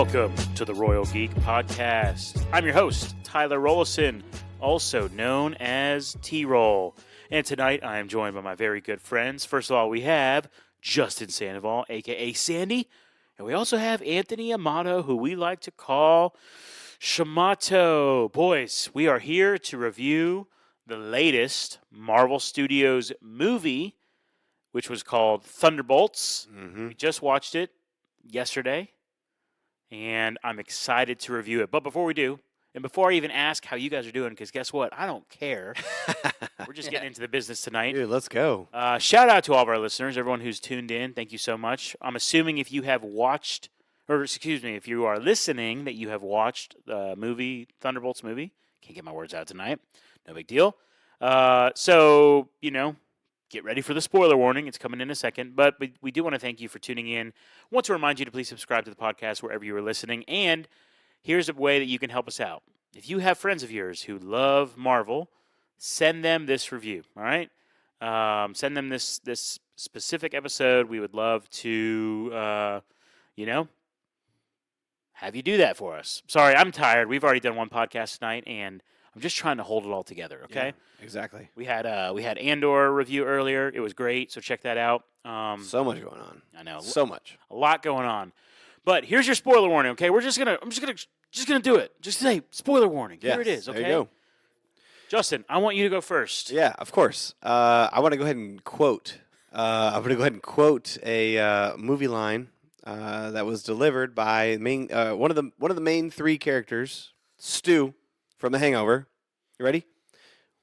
Welcome to the Royal Geek Podcast. I'm your host, Tyler Rollison, also known as T-Roll. And tonight I am joined by my very good friends. First of all, we have Justin Sandoval, a.k.a. Sandy. And we also have Anthony Amato, who we like to call Shamato. Boys, we are here to review the latest Marvel Studios movie, which was called Thunderbolts. We just watched it yesterday, and I'm excited to review it. But before we do, and before I even ask how you guys are doing, because guess what? I don't care. We're just getting into the business tonight. Dude, let's go. Shout out to all of our listeners, everyone who's tuned in. Thank you so much. I'm assuming if you have watched, or excuse me, if you are listening, that you have watched the movie, Thunderbolts movie. Can't get my words out tonight. No big deal. So, get ready for the spoiler warning. It's coming in a second. But we do want to thank you for tuning in. Want to remind you to please subscribe to the podcast wherever you are listening. And here's a way that you can help us out. If you have friends of yours who love Marvel, send them this review, all right? Send them this specific episode. We would love to, have you do that for us. Sorry, I'm tired. We've already done one podcast tonight, and I'm just trying to hold it all together, okay? Yeah, exactly. We had Andor review earlier. It was great, so check that out. So much going on. I know. So much. A lot going on. But here's your spoiler warning, okay? I'm just gonna do it. Just say spoiler warning. Yes, Here it is, okay? There you go. Justin, I want you to go first. Yeah, of course. I want to go ahead and quote. I'm going to go ahead and quote a movie line that was delivered by one of the main three characters, Stu from The Hangover. You ready?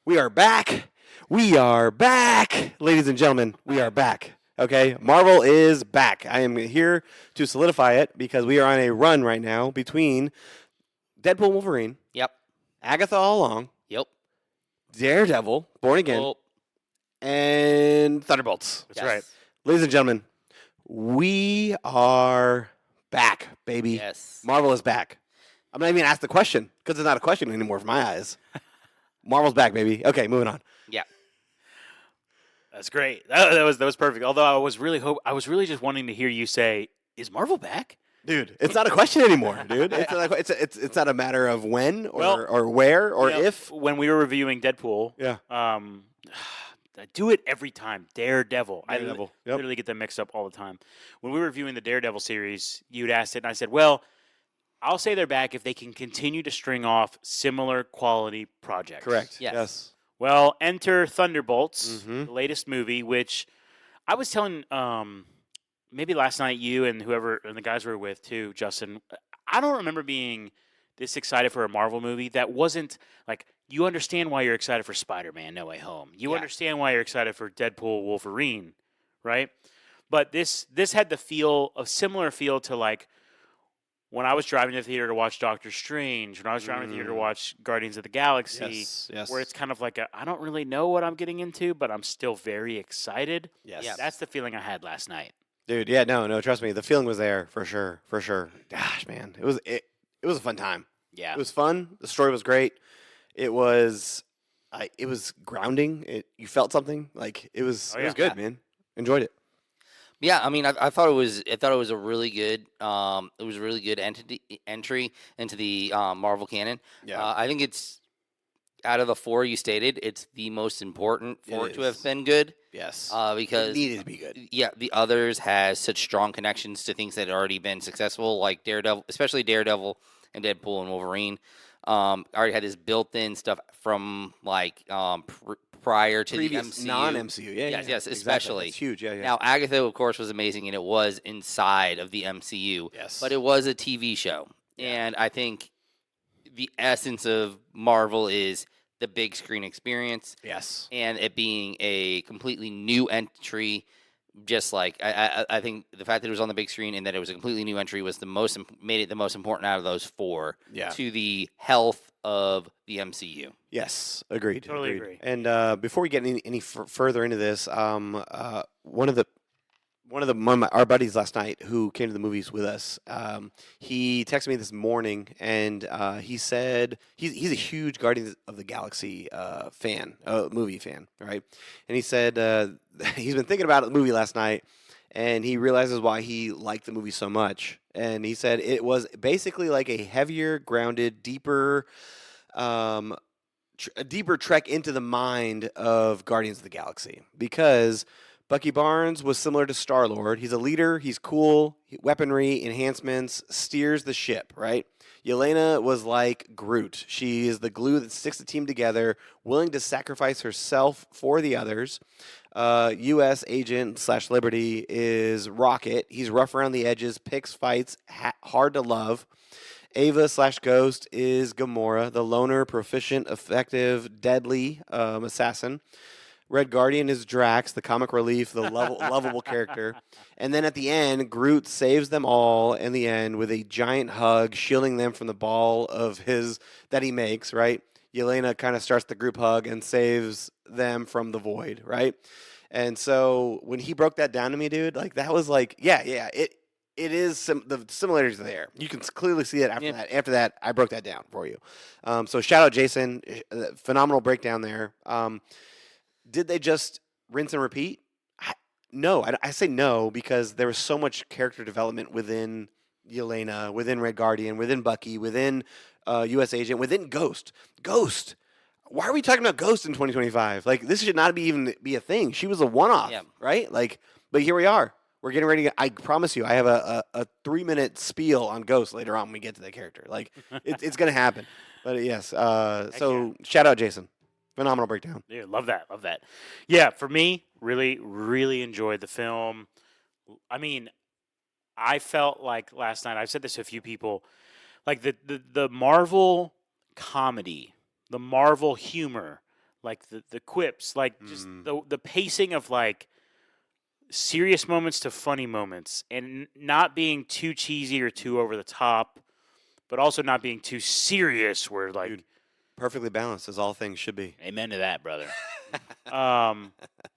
We are back. We are back, ladies and gentlemen. We are back. Okay, Marvel is back. I am here to solidify it because we are on a run right now between Deadpool and Wolverine. Yep. Agatha All Along. Yep. Daredevil, Born Again. Oh, And Thunderbolts. That's right. Ladies and gentlemen, we are back, baby. Yes. Marvel is back. I'm not even going to ask the question because it's not a question anymore from my eyes. Marvel's back, baby. Okay, moving on. Yeah. That's great. That was perfect. Although I was really just wanting to hear you say, "Is Marvel back?" Dude, it's not a question anniore, dude. It's not a matter of when or where or if. When we were reviewing Deadpool, Yeah. I do it every time. Daredevil. Daredevil. I literally get them mixed up all the time. When we were reviewing the Daredevil series, you'd asked it, and I said, well, I'll say they're back if they can continue to string off similar quality projects. Correct. Yes. Well, enter Thunderbolts, Mhm. the latest movie, which I was telling maybe last night you and whoever and the guys we were with too, Justin. I don't remember being this excited for a Marvel movie that wasn't like you understand why you're excited for Spider-Man No Way Home. You understand why you're excited for Deadpool Wolverine, right? But this had the similar feel to like when I was driving to the theater to watch Doctor Strange, when I was driving to the theater to watch Guardians of the Galaxy, Yes. where it's kind of like I don't really know what I'm getting into, but I'm still very excited. Yes. Yeah. That's the feeling I had last night. Dude, yeah, no, trust me. The feeling was there for sure. Gosh, man. It was a fun time. Yeah. It was fun. The story was great. It was grounding. You felt something. Like it was Oh, it yeah. was good, Yeah. man. Enjoyed it. Yeah. I mean, I thought it was a really good entry into the Marvel canon. Yeah. I think it's out of the four you stated, it's the most important for It it to have is. been good. Yes. Because it needed to be good. yeah, the others has such strong connections to things that had already been successful, like Daredevil, especially Daredevil and Deadpool and Wolverine. Already had this built-in stuff from like prior to Previous the MCU. non-MCU. Yeah. Yes, exactly. especially. It's huge. Yeah. Now, Agatha, of course, was amazing, and it was inside of the MCU. Yes. But it was a TV show. And I think the essence of Marvel is the big screen experience Yes. and it being a completely new entry. Just like I think the fact that it was on the big screen and that it was a completely new entry was made it the most important out of those four Yeah. to the health of the MCU. Yes. Agreed. Totally agree. And before we get any further into this, one of our buddies last night who came to the movies with us, he texted me this morning, and he said he's a huge Guardians of the Galaxy movie fan, right? And he said he's been thinking about the movie last night, and he realizes why he liked the movie so much. And he said it was basically like a heavier, grounded, deeper, um, a deeper trek into the mind of Guardians of the Galaxy because Bucky Barnes was similar to Star-Lord. He's a leader, he's cool, weaponry, enhancements, steers the ship, right? Yelena was like Groot. She is the glue that sticks the team together, willing to sacrifice herself for the others. U.S. agent / Liberty is Rocket. He's rough around the edges, picks fights, hard to love. Ava / Ghost is Gamora, the loner, proficient, effective, deadly assassin. Red Guardian is Drax, the comic relief, the lovable character. And then at the end, Groot saves them all in the end with a giant hug, shielding them from the ball of his that he makes, right? Yelena kind of starts the group hug and saves them from the void, right? And so when he broke that down to me, dude, like that was like, yeah, it is the similarities are there. You can clearly see it after that. After that, I broke that down for you. So shout out Jason, phenomenal breakdown there. Did they just rinse and repeat? No, I say no because there was so much character development within Yelena, within Red Guardian, within Bucky, within U.S. Agent, within Ghost. Ghost. Why are we talking about Ghost in 2025? Like this should not even be a thing. She was a one-off, right? Like, but here we are. We're getting ready. I promise you, I have a 3-minute spiel on Ghost later on when we get to that character. Like, it's going to happen. But yes, so shout out Jason. Phenomenal breakdown. Yeah, love that. Yeah, for me, really, really enjoyed the film. I mean, I felt like last night, I've said this to a few people, like the Marvel comedy, the Marvel humor, like the quips, like just the pacing of like serious moments to funny moments and not being too cheesy or too over the top, but also not being too serious where like... Dude, perfectly balanced as all things should be. Amen to that, brother.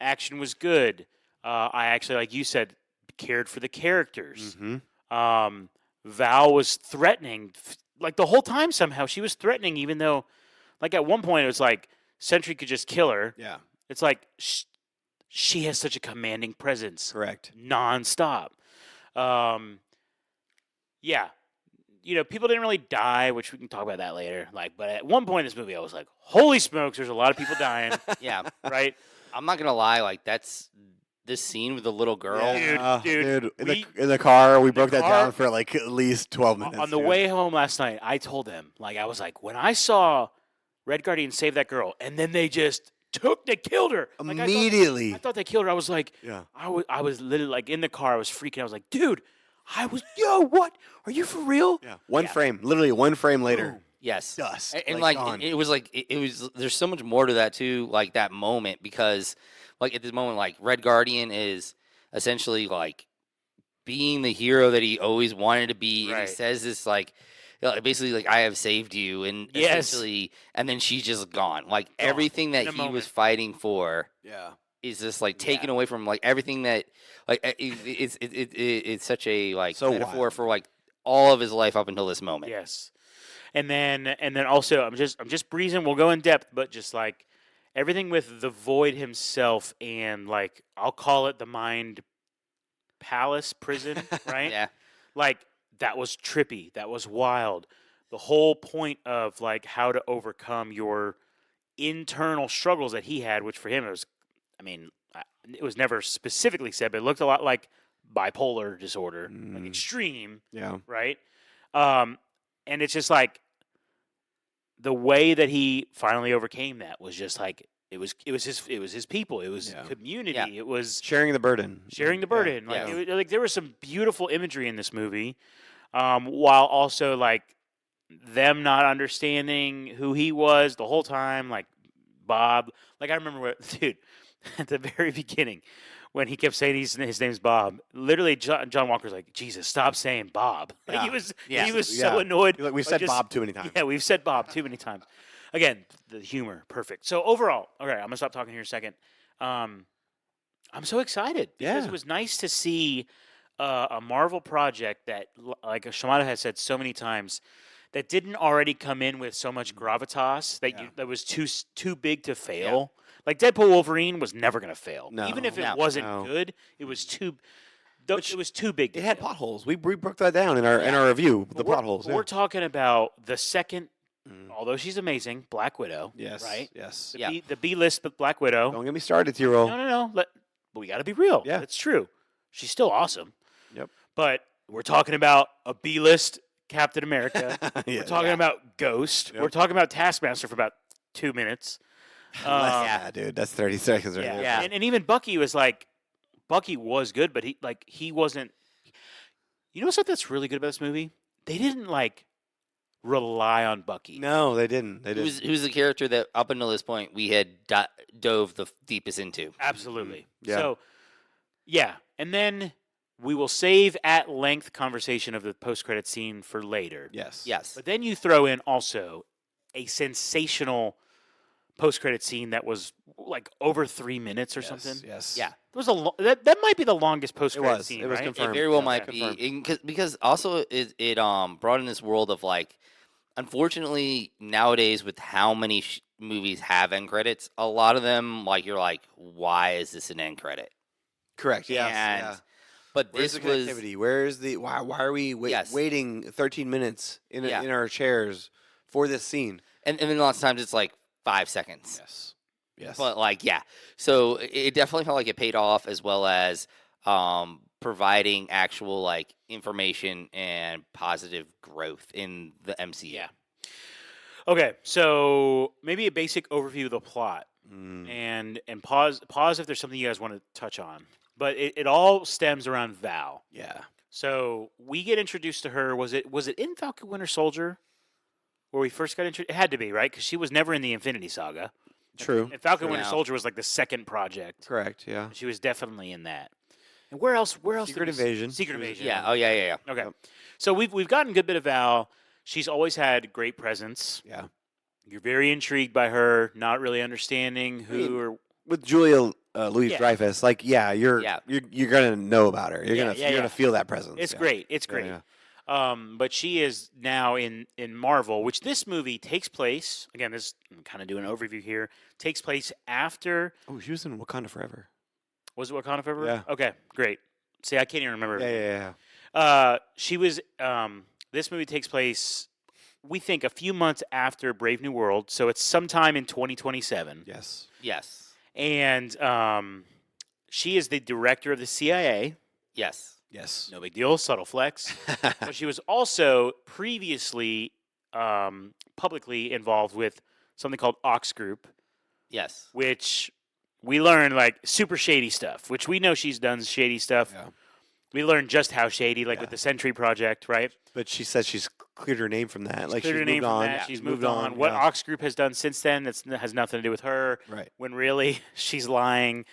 Action was good. I actually, like you said, cared for the characters. Val was threatening, like the whole time somehow. She was threatening, even though, like at one point it was like Sentry could just kill her. Yeah. It's like she has such a commanding presence. Correct. Nonstop. Yeah. You know, people didn't really die, which we can talk about that later. Like, but at one point in this movie, I was like, "Holy smokes!" There's a lot of people dying. Yeah, right. I'm not gonna lie. Like, that's this scene with the little girl. Dude, in the car, we broke that down for like at least 12 minutes. On the way home last night, I told them, like, I was like, when I saw Red Guardian save that girl, and then they just they killed her like, immediately. I thought they killed her. I was like, yeah. I was literally like in the car. I was freaking. I was like, dude. What? Are you for real? Yeah. One frame, literally 1 frame later. Ooh. Yes. Dust. And like it was like it was. There's so much more to that too. Like that moment because, like at this moment, like Red Guardian is essentially like being the hero that he always wanted to be, and he says this like. Basically, like I have saved you, and essentially, and then she's just gone. Like everything that he was fighting for, is just like taken away from like everything that like it's such a like metaphor wild. for like all of his life up until this moment. Yes, and then also I'm just breezing. We'll go in depth, but just like everything with the Void himself and like I'll call it the Mind Palace prison, right? Yeah, like. That was trippy. That was wild. The whole point of like how to overcome your internal struggles that he had, which for him it was, I mean, it was never specifically said, but it looked a lot like bipolar disorder, like extreme. Yeah. Right. And it's just like the way that he finally overcame that was just like it was his people. It was community. Yeah. It was sharing the burden. Like there was some beautiful imagery in this movie. While also like them not understanding who he was the whole time, like Bob. Like I remember, dude, at the very beginning when he kept saying his name's Bob. Literally, John Walker's like, Jesus, stop saying Bob. Like, he was so annoyed. Like, we've said Bob too many times. Yeah, we've said Bob too many times. Again, the humor, perfect. So overall, okay, I'm gonna stop talking here a second. I'm so excited because it was nice to see. A Marvel project that, like Shimada has said so many times, that didn't already come in with so much gravitas that was too big to fail. Like Deadpool Wolverine was never going to fail, even if it wasn't good. It was too. It was too big. It had potholes. We broke that down in our review. The We're- potholes. We're talking about the second, Mm. although she's amazing, Black Widow. Yes. Right? Yes. The B list, but Black Widow. Don't get me started, T-Roll. No. But we got to be real. Yeah. It's true. She's still awesome. Yep. But we're talking about a B list Captain America. Yeah. We're talking about Ghost. Yep. We're talking about Taskmaster for about 2 minutes. Yeah, dude. That's 30 seconds right there. Yeah. And even Bucky was good, but he wasn't. You know what's that's really good about this movie? They didn't rely on Bucky. No, they didn't. They didn't. Who's the character that up until this point we had dove the deepest into? Absolutely. Yeah. So, yeah, and then we will save at length conversation of the post-credit scene for later. Yes. Yes. But then you throw in also a sensational post-credit scene that was over 3 minutes or something. Yes. Yeah. It was that might be the longest post-credit was. scene. It was right? confirmed. It very well Yeah, might confirmed. be because also it brought in this world of unfortunately nowadays with how many movies have end credits, a lot of them you're like, why is this an end credit? Correct. Yes. And- Yeah. But Where's this the was connectivity? Where's the why are we Yes. waiting 13 minutes in Yeah. in our chairs for this scene? and then lots of times it's 5 seconds. Yes. Yes. But yeah, so it definitely felt like it paid off as well as providing actual information and positive growth in the MCU. Yeah. Okay, so maybe a basic overview of the plot, and pause if there's something you guys want to touch on. But it all stems around Val. yeah. So we get introduced to her. Was it in Falcon Winter Soldier where we first got introduced? It had to be, right? Because she was never in the Infinity Saga. True. And Falcon True. Winter Yeah. Soldier was the second project. Correct. Yeah. She was definitely in that. And where else? Did Secret we see- Invasion. Secret She was- Invasion. Yeah. Oh yeah. Okay. Yep. So we've gotten a good bit of Val. She's always had great presence. Yeah. You're very intrigued by her, not really understanding mean, who or With Julia Louis Yeah. Dreyfus, you're gonna know about her. You're gonna feel that presence. it's yeah. great. It's Yeah, great. yeah. But she is now in Marvel, which this movie takes place. Again, I'm kind of doing an overview here. Takes place after. Oh, she was in Wakanda Forever. Was it Wakanda Forever? Yeah. Okay, great. See, I can't even remember. Yeah. She was. This movie takes place, we think, a few months after Brave New World, so it's sometime in 2027. Yes. Yes. And she is the director of the CIA. Yes. Yes. No big deal, subtle flex. But she was also previously publicly involved with something called Ox Group, Yes. which we learned super shady stuff, which we know she's done shady stuff. Yeah. We learned just how shady, Yeah. with the Sentry Project, right? But she said she's cleared her name from that. Cleared her name moved from on. that. She's moved on. What yeah. Ox Group has done since then has nothing to do with her. Right. When really she's lying.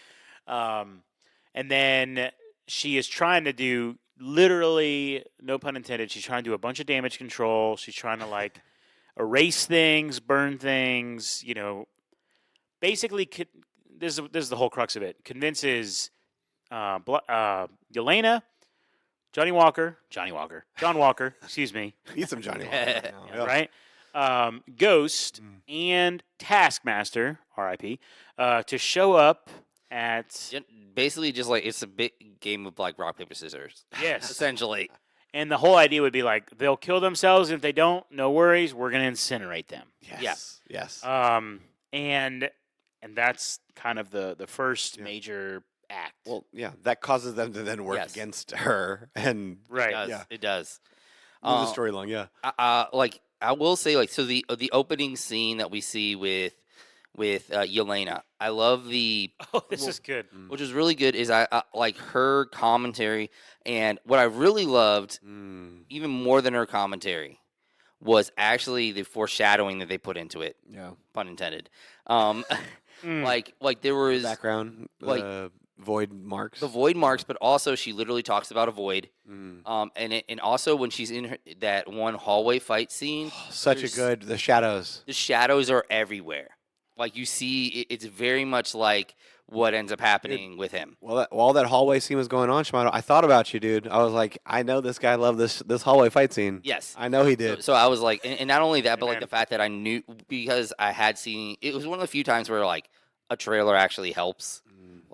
And then she is trying to do, literally, no pun intended, she's trying to do a bunch of damage control. She's trying to erase things, burn things, basically this is the whole crux of it. Convinces Yelena, John Walker, excuse me, Need some Johnny Walker right now. Yeah. right? Ghost and Taskmaster, R.I.P., to show up at Basically, just it's a big game of rock paper scissors. yes, Essentially. and the whole idea would be they'll kill themselves. If they don't, no worries, we're gonna incinerate them. Yes. Yes. And that's kind of the first Yeah. major act. Well, yeah, that causes them to then work Yes. against her and right. It does. Yeah. It does. move the story along. Yeah. I will say so the opening scene that we see with Yelena, I love the Oh, this is good. which is really good is I like her commentary, and what I really loved even more than her commentary was actually the foreshadowing that they put into it, Yeah. pun intended. Mm. Like there was Background. Void marks. the void marks, but also she literally talks about a void. Mm. And also when she's in that one hallway fight scene, Such a there's- good. The shadows. the shadows are everywhere. You see, it's very much like what ends up happening with him. While that hallway scene was going on, Shimano, I thought about you, dude. I was like, I know this guy loved this hallway fight scene. Yes. I know he did. So I was like, and not only that, but Amen. the fact that I knew, because I had seen, it was one of the few times where a trailer actually helps.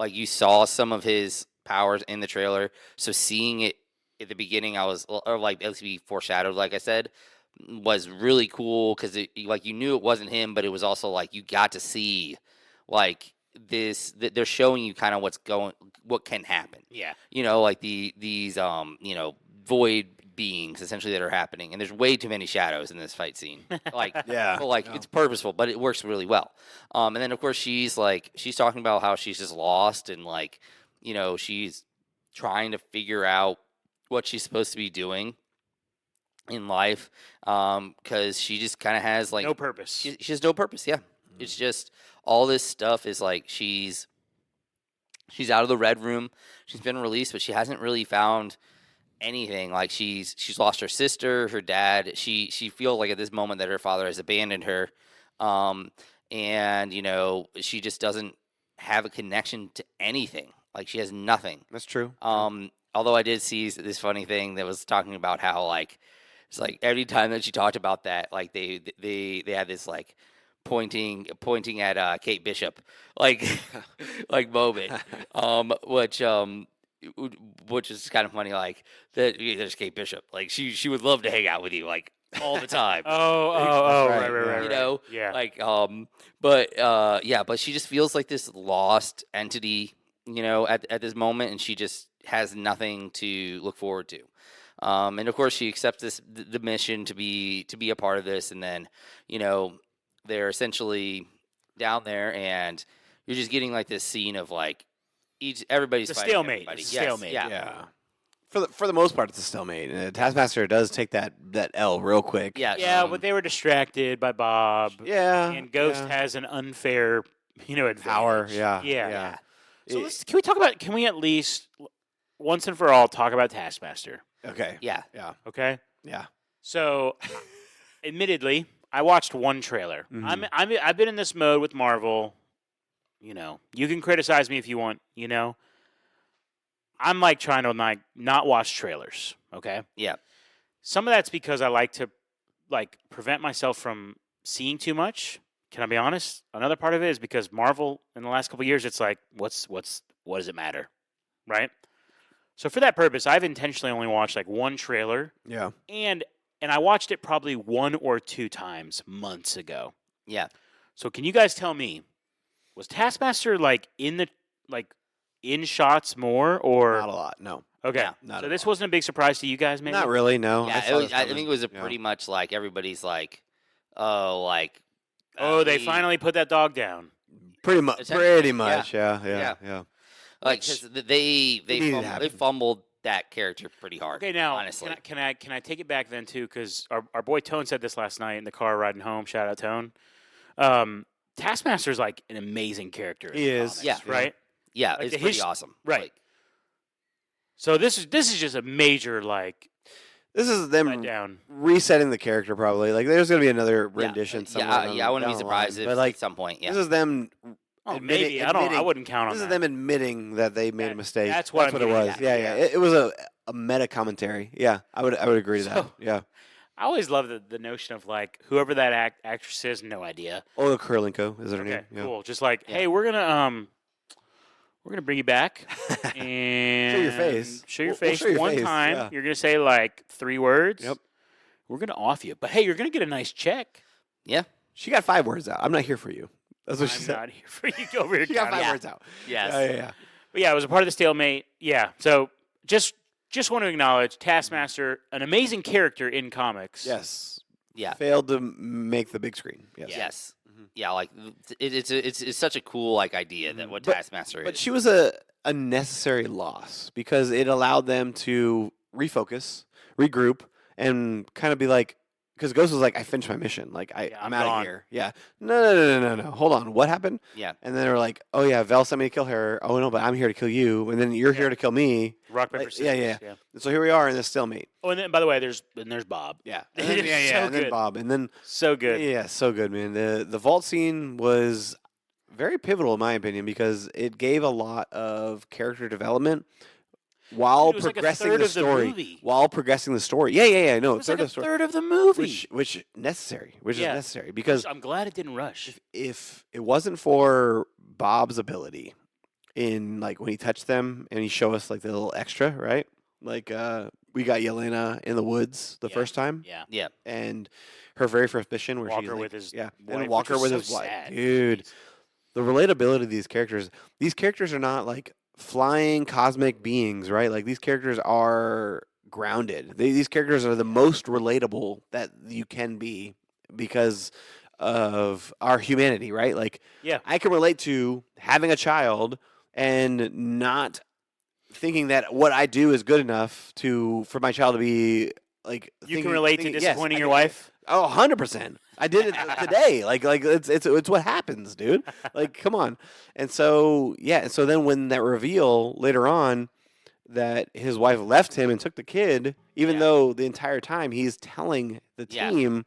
You saw some of his powers in the trailer. So seeing it at the beginning, or like at least be foreshadowed, like I said, was really cool because like you knew it wasn't him, but it was also like you got to see like they're showing you kind of what can happen. Yeah. Like these void beings essentially that are happening, and there's way too many shadows in this fight scene. Like Yeah. but like it's purposeful, but it works really well. And then of course she's talking about how she's just lost and like she's trying to figure out what she's supposed to be doing in life, because she just kind of has like No purpose. she has no purpose. Yeah, it's just all this stuff is like she's out of the red room. She's been released, but she hasn't really found anything. Like she's lost her sister, her dad. She feels like at this moment that her father has abandoned her, and she just doesn't have a connection to anything. Like she has nothing. That's true. Although I did see this funny thing that was talking about how like it's like every time that she talked about that, like they had this like pointing at Kate Bishop like like moment, which is kind of funny. Like that there's Kate Bishop. Like she would love to hang out with you like all the time. Oh, right, right. Yeah. Like but she just feels like this lost entity, at this moment, and she just has nothing to look forward to. And of course she accepts the mission to be a part of this, and then they're essentially down there, and you're just getting like this scene of like everybody's The fighting stalemate. everybody. It's a Yes, stalemate. yeah. Yeah. For the most part, it's a stalemate. Taskmaster does take that L real quick. Yeah, Yeah, but they were distracted by Bob. Yeah. And Ghost yeah. has an unfair, advantage. Power. Yeah. Yeah. So It- can we at least once and for all talk about Taskmaster? okay. Yeah. Yeah. Okay. Yeah. So, admittedly, I watched one trailer. Mhm. I've been in this mode with Marvel. You can criticize me if you want. I'm like trying to not watch trailers. Okay. Yeah. Some of that's because I like to prevent myself from seeing too much. Can I be honest? Another part of it is because Marvel in the last couple of years, it's like, what does it matter, right? So for that purpose, I've intentionally only watched like one trailer, Yeah. and I watched it probably 1 or 2 times months ago. Yeah. So can you guys tell me, was Taskmaster in shots more or Not a lot. No. okay? Yeah, not So at this all. wasn't a big surprise to you guys, maybe? Not really. No. Yeah, saw this I coming. think it was Yeah. pretty much like everybody's like, oh, like, Oh, they we- finally put that dog down. Pretty much. Essentially, Pretty much. Yeah. Yeah. Yeah. Yeah. like Which- 'cause they needed to they happen. fumbled that character pretty hard. Okay, now honestly, can I take it back then too? Because our boy Tone said this last night in the car riding home. Shout out Tone. Taskmaster's like an amazing character. in He the is. comics, Yeah. right. yeah, like it's the pretty his- awesome. right. Like, So this is just a major This is them letdown. resetting the character. Probably. Like, there's gonna be another rendition. somewhere down- I wouldn't be down the surprised line. if But like, at some point. Yeah, this is them. Oh, admitting- maybe I admitting- wouldn't count on This is that. them admitting that they made a That- mistake. that's what I'm it getting was. at, Yeah. yeah. It was a meta commentary. Yeah. I would agree to that. So- Yeah. I always love the notion of like whoever that actress is, no idea. Olga Kurylenko is her Okay, name. Yeah. cool. Just like, Yeah. hey, we're gonna bring you back and Show your face. Show your We'll face show your one face, time. yeah. You're gonna say like 3 words. Yep. We're gonna off you, but hey, you're gonna get a nice check. yeah, She got 5 words out. I'm not here for you. That's what she I'm said. not here for you. Go over here. She got Connie. 5 Yeah. words out. yes, Yeah. But yeah, it was a part of the stalemate. Yeah. So just want to acknowledge Taskmaster, an amazing character in comics. Yes. yeah. Failed to make the big screen. Yes. Yes. Mhm. Yeah, like it's such a cool like idea that what But- Taskmaster But is. she was a necessary loss because it allowed them to refocus, regroup, and kind of be like, because Ghost was like, I finished my mission. Like, Yeah, I'm I'm out of gone. here. Yeah. No. Hold on. What happened? Yeah. And then they were like, oh, yeah, Vel sent me to kill her. Oh, no, but I'm here to kill you. And then you're Yeah. here to kill me. Rock paper Like, scissors. yeah. And so here we are in this stalemate. Oh, and then by the way, there's Bob. Yeah. It And then, is yeah. so And then good. Bob. And then, So good. yeah, so good, man. The vault scene was very pivotal, in my opinion, because it gave a lot of character development while It was like a progressing third the of the story. movie. While progressing the story. Yeah. No, It was third like of a the story. third of the movie. Which necessary. Which Yeah. is necessary. Because I'm glad it didn't rush. if it wasn't for Bob's ability in like when he touched them and he show us like the little extra, right? Like we got Yelena in the woods the first time, Yeah. Yeah. and her very first mission where she's Walker like, with his yeah, wife, and Walker which was with so his wife, sad. dude. Jeez. The relatability of these characters. These characters are not like flying cosmic beings, right? Like these characters are grounded. These characters are the most relatable that you can be because of our humanity, right? Like Yeah. I can relate to having a child and not thinking that what I do is good enough for my child to be like. You can relate to disappointing your wife. Oh, 100%. I did it today. Like it's what happens, dude. Like, come on. And so and so then when that reveal later on that his wife left him and took the kid, even Yeah. though the entire time he's telling the Yeah. team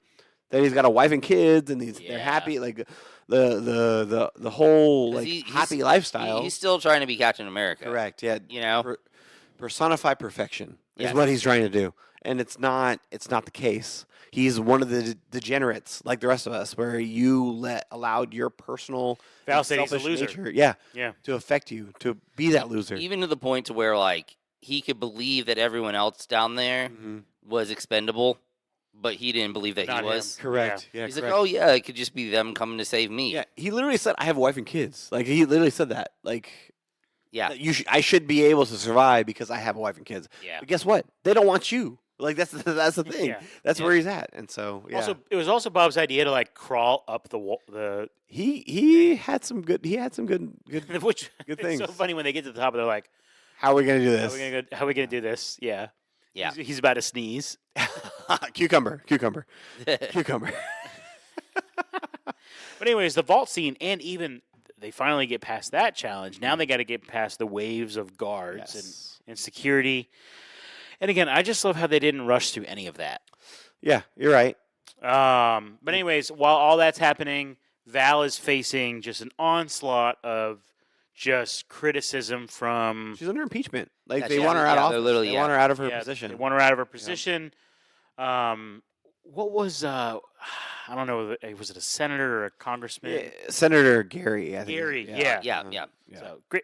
that he's got a wife and kids and they're Yeah. happy, like the whole 'Cause like he's- happy lifestyle. He's still trying to be Captain America. Correct. Yeah. You know. Personify perfection is Yes. what he's trying to do, and it's not the case. He's one of the degenerates like the rest of us, where you allowed your personal Val and said he's a selfish loser. nature, yeah, Yeah. to affect you, to be that loser. Even to the point to where like he could believe that everyone else down there Mhm. was expendable, but he didn't believe that Not he was. him. Correct. Yeah. He's correct. like, oh yeah, it could just be them coming to save me. Yeah. He literally said, "I have a wife and kids." Like he literally said that. Like Yeah. that I should be able to survive because I have a wife and kids. Yeah. But guess what? They don't want you. Like that's the thing. Yeah. That's Yeah. where he's at. And so yeah. Also, it was also Bob's idea to like crawl up the wall. The he had some good which Good it's so things. funny when they get to the top. They're like, how are we gonna do "How this? are we gonna how are we gonna do this?" Yeah. Yeah. He's about to sneeze. Cucumber. But anyways, the vault scene, and even they finally get past that challenge. Now they got to get past the waves of guards Yes. and security. And again, I just love how they didn't rush through any of that. Yeah, you're right. But anyways, while all that's happening, Val is facing just an onslaught of just criticism from She's under impeachment. Like Yeah, they she- want her out yeah, of they're office. literally- They yeah. want her out of her yeah, position. They want her out of her position. What was I don't know, was it a senator or a congressman? Yeah, Senator Gary, I think. Gary, yeah. yeah. Yeah. So great.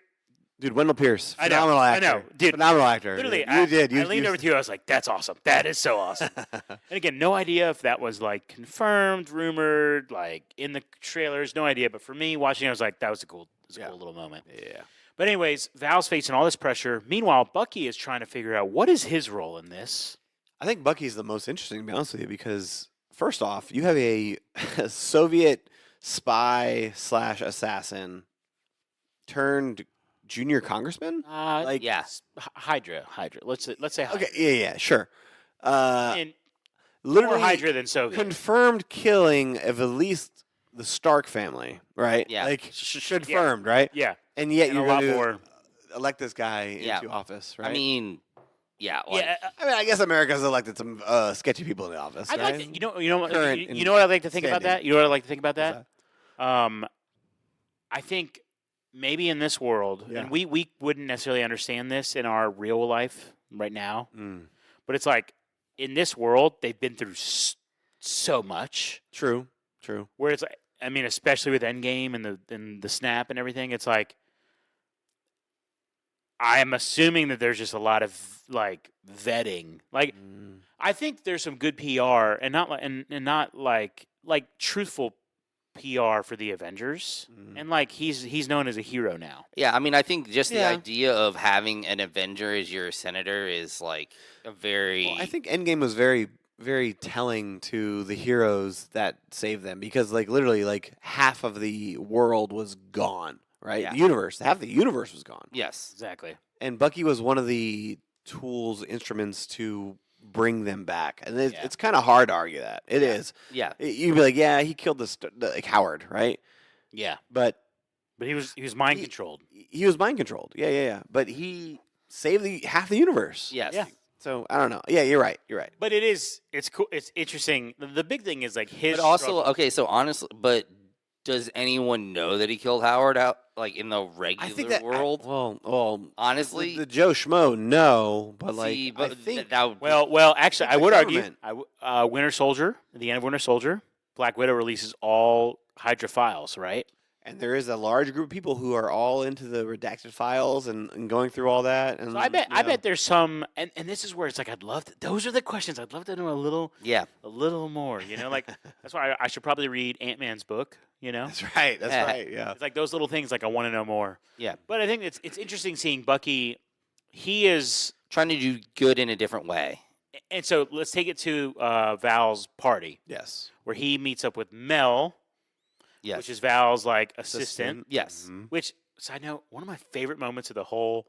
Dude, Wendell Pierce, I know, phenomenal I actor. know, dude. Phenomenal actor. Literally, you I did. You leaned over to you. I was like, "That's awesome. That is so awesome." And again, no idea if that was like confirmed, rumored, like in the trailers. No idea. But for me, watching, it, I was like, "That was a cool little moment." Yeah. But anyways, Val's facing all this pressure. Meanwhile, Bucky is trying to figure out what is his role in this. I think Bucky's the most interesting, to be honest with you, because first off, you have a Soviet spy / assassin turned junior congressman. Like, yeah. Hydra. Let's say Hydra. Okay, yeah, sure. And more Literally Hydra than Soviet. confirmed killing of at least the Stark family, right? Yeah. Like confirmed, right? Yeah, And yet and a you're lot going to more. elect this guy Yeah. into office, right? I mean, yeah. Like, Yeah, I guess America's elected some sketchy people in the office. I'd right? like to, you know what Current you know what I'd like to think about standing. that. You know what I'd like to think about What's that. I think maybe in this world, Yeah. and we wouldn't necessarily understand this in our real life right now, Mm. but it's like in this world they've been through so much. True. Where it's like, I mean, especially with Endgame and the snap and everything, it's like I'm assuming that there's just a lot of like vetting. Like Mm. I think there's some good PR and not not like truthful PR for the Avengers. Mm. And like he's known as a hero now. yeah. I mean, I think just the Yeah. idea of having an Avenger as your senator is like a very. Well, I think Endgame was very, very telling to the heroes that saved them because, like, literally, like half of the world was gone. Right, Yeah. the universe, half the universe was gone, Yes. Exactly. and Bucky was one of the tools, instruments to bring them back. And Yeah. it's kind of hard to argue that. It is. Yeah. You'd be like, yeah, he killed like Howard, right? Yeah. But But he was mind He- controlled. he was mind controlled. Yeah. But he saved half the universe. Yes. Yeah. So I don't know. Yeah, you're right. But it's cool. It's interesting. The big thing is like his. But also, struggle- okay, so honestly, but does anyone know that he killed Howard out like in the regular I think that world? well, Honestly, the Joe Schmo, no, but like see, I but think that would well, actually, I the would argue. government. Winter Soldier. At the end of Winter Soldier, Black Widow releases all Hydra files, right? And there is a large group of people who are all into the redacted files and going through all that. And So I bet there's some, and this is where it's like those are the questions I'd love to know Yeah. a little more. Like that's why I should probably read Ant-Man's book. That's right. That's Yeah. right. Yeah. It's like those little things. Like I want to know more. Yeah. But I think it's interesting seeing Bucky. He is, Trying to do good in a different way. and so let's take it to Val's party Yes. where he meets up with Mel, Yes. which is Val's like assistant. Yes. Mhm. Which, side note, one of my favorite moments of the whole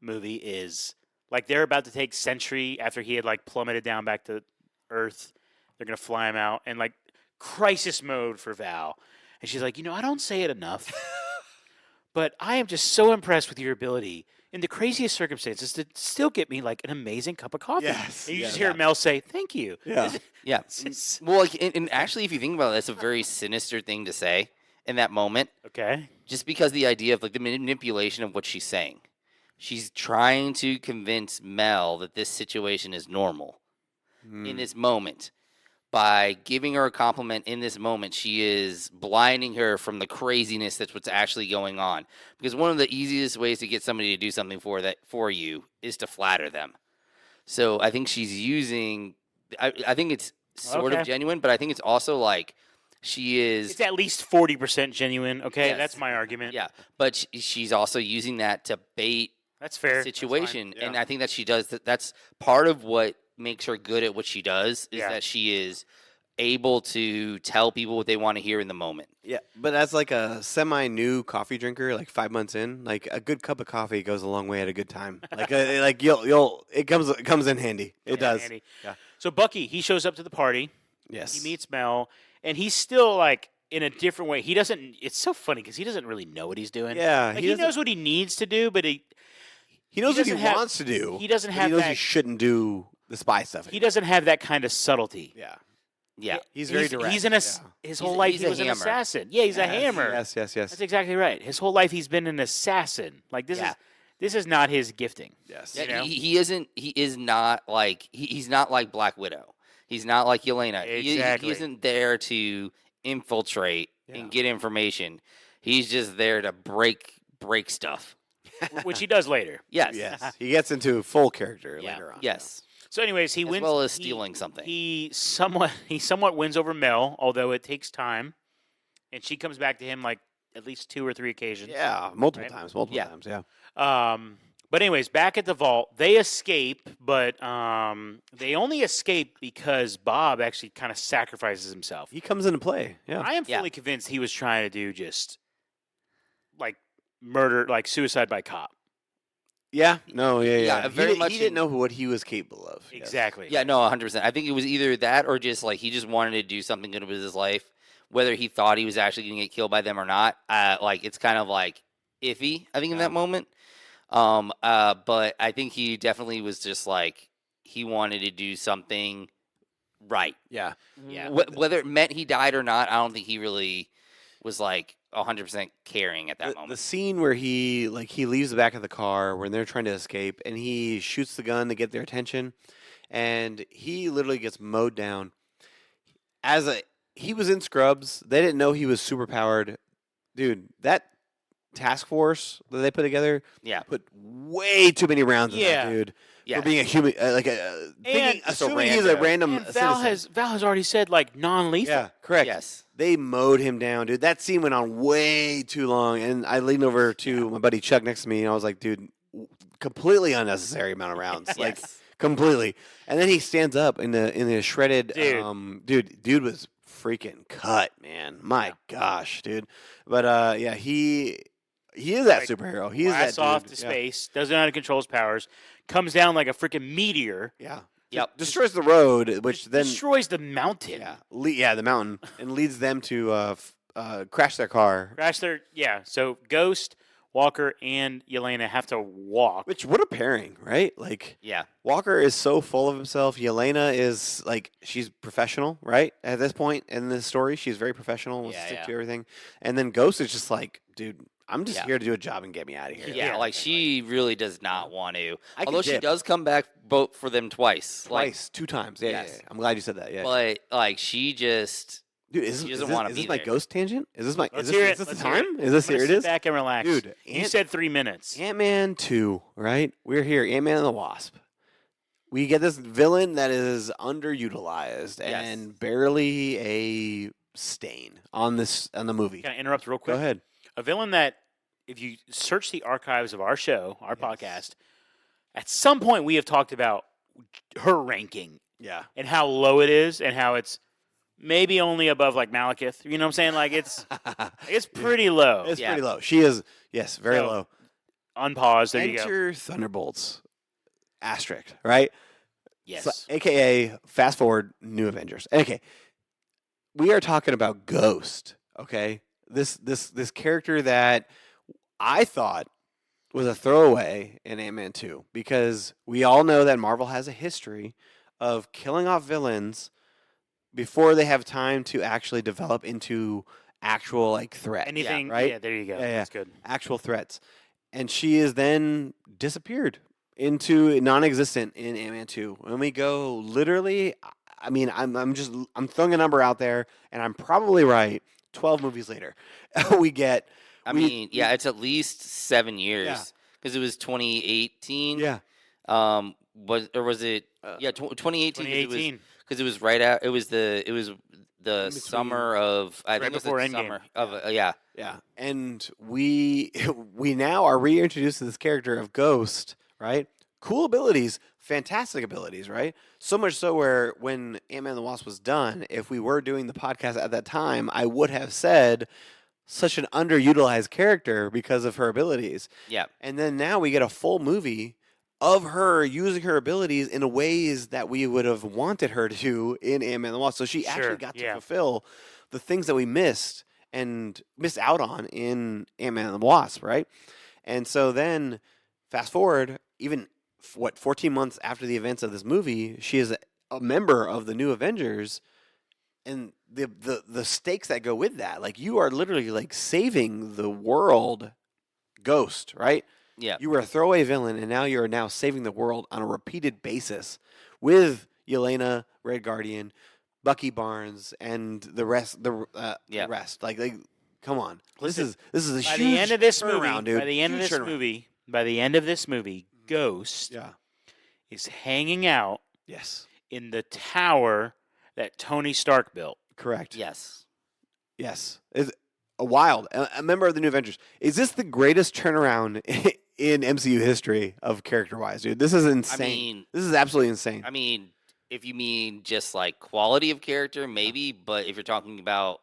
movie is like they're about to take Sentry after he had like plummeted down back to Earth. They're gonna fly him out and like crisis mode for Val, and she's like, I don't say it enough, but I am just so impressed with your ability in the craziest circumstances to still get me like an amazing cup of coffee. Yes. And you just Yeah. hear Mel say, "Thank you." Yeah. Yeah. It's- Well, like, and actually, if you think about it, that's a very sinister thing to say in that moment. okay. Just because the idea of like the manipulation of what she's saying. She's trying to convince Mel that this situation is normal in this moment. By giving her a compliment in this moment, she is blinding her from the craziness that's what's actually going on. Because one of the easiest ways to get somebody to do something for you is to flatter them. So I think she's using. I think it's sort Okay. of genuine, but I think it's also like she is. It's at least 40% genuine. Okay, Yes. that's my argument. Yeah, but she's also using that to bait That's fair. That's fine. situation, Yeah. and I think that she does that's part of what makes her good at what she does is Yeah. that she is able to tell people what they want to hear in the moment. Yeah, but as like a semi-new coffee drinker, like 5 months in, like a good cup of coffee goes a long way at a good time. Like you'll it comes in handy. It does. Andy. Yeah. So Bucky, he shows up to the party. Yes. He meets Mel, and he's still like in a different way. He doesn't. It's so funny because he doesn't really know what he's doing. Yeah, like, he he doesn't- knows what he needs to do, but He knows what he doesn't have- wants to do. he doesn't but have He knows that- he shouldn't do the spy stuff. he anymore. doesn't have that kind of subtlety. Yeah. Yeah, He's very direct. He's his He's- whole life he's he a was an hammer. assassin. Yeah, he's a hammer. Yes. That's exactly right. His whole life he's been an assassin. Like this is not his gifting. Yes. yeah You know? he isn't. He is not like he's not like Black Widow. He's not like Yelena. Exactly. He isn't there to infiltrate Yeah. and get information. He's just there to break stuff. Which he does later. Yes. Yes. He gets into full character Yeah. later on. Yes. So, anyways, he As wins. well as he- stealing something. He somewhat wins over Mel, although it takes time, and she comes back to him like at least 2 or 3 occasions. Yeah. Multiple Right? times. Multiple Yeah. times. Yeah. But anyways, back at the vault, they escape, but they only escape because Bob actually kind of sacrifices himself. He comes into play. Yeah. I am Yeah. fully convinced he was trying to do just like murder, like suicide by cop. Yeah. No. Yeah. Yeah, Yeah. very much He didn't in- know what he was capable of. Yes. Exactly. Yeah, no, 100%. I think it was either that or just like he just wanted to do something good with his life. Whether he thought he was actually going to get killed by them or not, like it's kind of like iffy. I think in that moment. But I think he definitely was just like he wanted to do something right. Yeah. Yeah. Whether it meant he died or not, I don't think he really was like 100% caring at that The moment. scene where he leaves the back of the car when they're trying to escape and he shoots the gun to get their attention and he literally gets mowed down. He was in Scrubs. They didn't know he was super powered. Dude, that task force that they put together Yeah. put way too many rounds in Yeah. that dude Yeah. for being a human assuming he's a random And Val citizen. has already said like non-lethal. Yeah, correct. Yes. They mowed him down, dude. That scene went on way too long, and I leaned over to my buddy Chuck next to me, and I was like, dude, completely unnecessary amount of rounds, like Yes. completely. And then he stands up in the shredded, dude was freaking cut, man. My gosh, dude. But yeah, he is that Like, superhero. He is that Blasts dude. off to space, doesn't know how to control his powers, comes down like a freaking meteor, Yeah. Yep. Destroys the road, which then destroys the mountain. yeah, the mountain, and leads them to crash their car. Crash their So Ghost, Walker, and Yelena have to walk. Which what a pairing, right? Like Yeah. Walker is so full of himself. Yelena is like she's professional, right? At this point in the story, she's very professional, wants to Yeah, stick yeah. to everything. And then Ghost is just like, dude, I'm just Yeah. here to do a job and get me out of here. Yeah, like she really does not want to. I could Although she dip. does come back for them twice. Like, Twice, 2 times. Yeah, Yes. yeah. I'm glad you said that. Yeah. but like she just Dude, She doesn't want to is be this my there. ghost tangent? Is this my? Let's is hear this, it. Is this Let's the hear time? Is this I'm gonna here? It sit is. back and relax. Dude, you said 3 minutes. Ant-Man 2, right? We're here. Ant-Man and the Wasp. We get this villain that is underutilized Yes. and barely a stain on the movie. Can I interrupt real quick? Go ahead. A villain that, if you search the archives of our show, our Yes. podcast, at some point we have talked about her ranking Yeah. and how low it is and how it's maybe only above like Malekith. You know what I'm saying? Like it's pretty low. It's Yeah. pretty low. She is, yes, very So, low. Unpause. There you go. Enter Thunderbolts. Asterisk, right? Yes. So, AKA fast forward New Avengers. Okay. We are talking about Ghost, okay? This character that I thought was a throwaway in Ant-Man 2 because we all know that Marvel has a history of killing off villains before they have time to actually develop into actual like threat. Anything? right? Yeah. There you go. Yeah, yeah. That's good. Actual threats. And she is then disappeared into non-existent in Ant-Man 2. When we go literally, I mean, I'm throwing a number out there, and I'm probably right. 12 movies later, we get. It's at least 7 Yeah. years because it was 2018. Yeah. Was it? Yeah, 2018. 2018. Because it was right out. It was the between- summer of. I Right think it was before the Endgame. summer of yeah. Yeah, and we now are reintroduced to this character of Ghost, right? Cool abilities, fantastic abilities, right? So much so where when Ant-Man and the Wasp was done, if we were doing the podcast at that time, I would have said such an underutilized character because of her abilities. Yeah. And then now we get a full movie of her using her abilities in ways that we would have wanted her to in Ant-Man and the Wasp. So she Sure, actually got to yeah. fulfill the things that we missed out on in Ant-Man and the Wasp, right? And so then fast forward, even 14 months after the events of this movie, she is a member of the New Avengers, and the stakes that go with that, like you are literally like saving the world, Ghost, right? Yeah. You were a throwaway villain, and now you are now saving the world on a repeated basis with Yelena, Red Guardian, Bucky Barnes, and the rest. The rest. Like, come on. Listen, this is a By huge the end of this turnaround, movie, dude. by the end of Huge this turnaround. movie, Ghost Yeah. is hanging out Yes. in the tower that Tony Stark built. Correct. Yes. Yes. Is a member of the New Avengers. Is this the greatest turnaround in MCU history of character-wise, dude? This is insane. This is absolutely insane. I mean, if you mean just like quality of character, maybe. But if you're talking about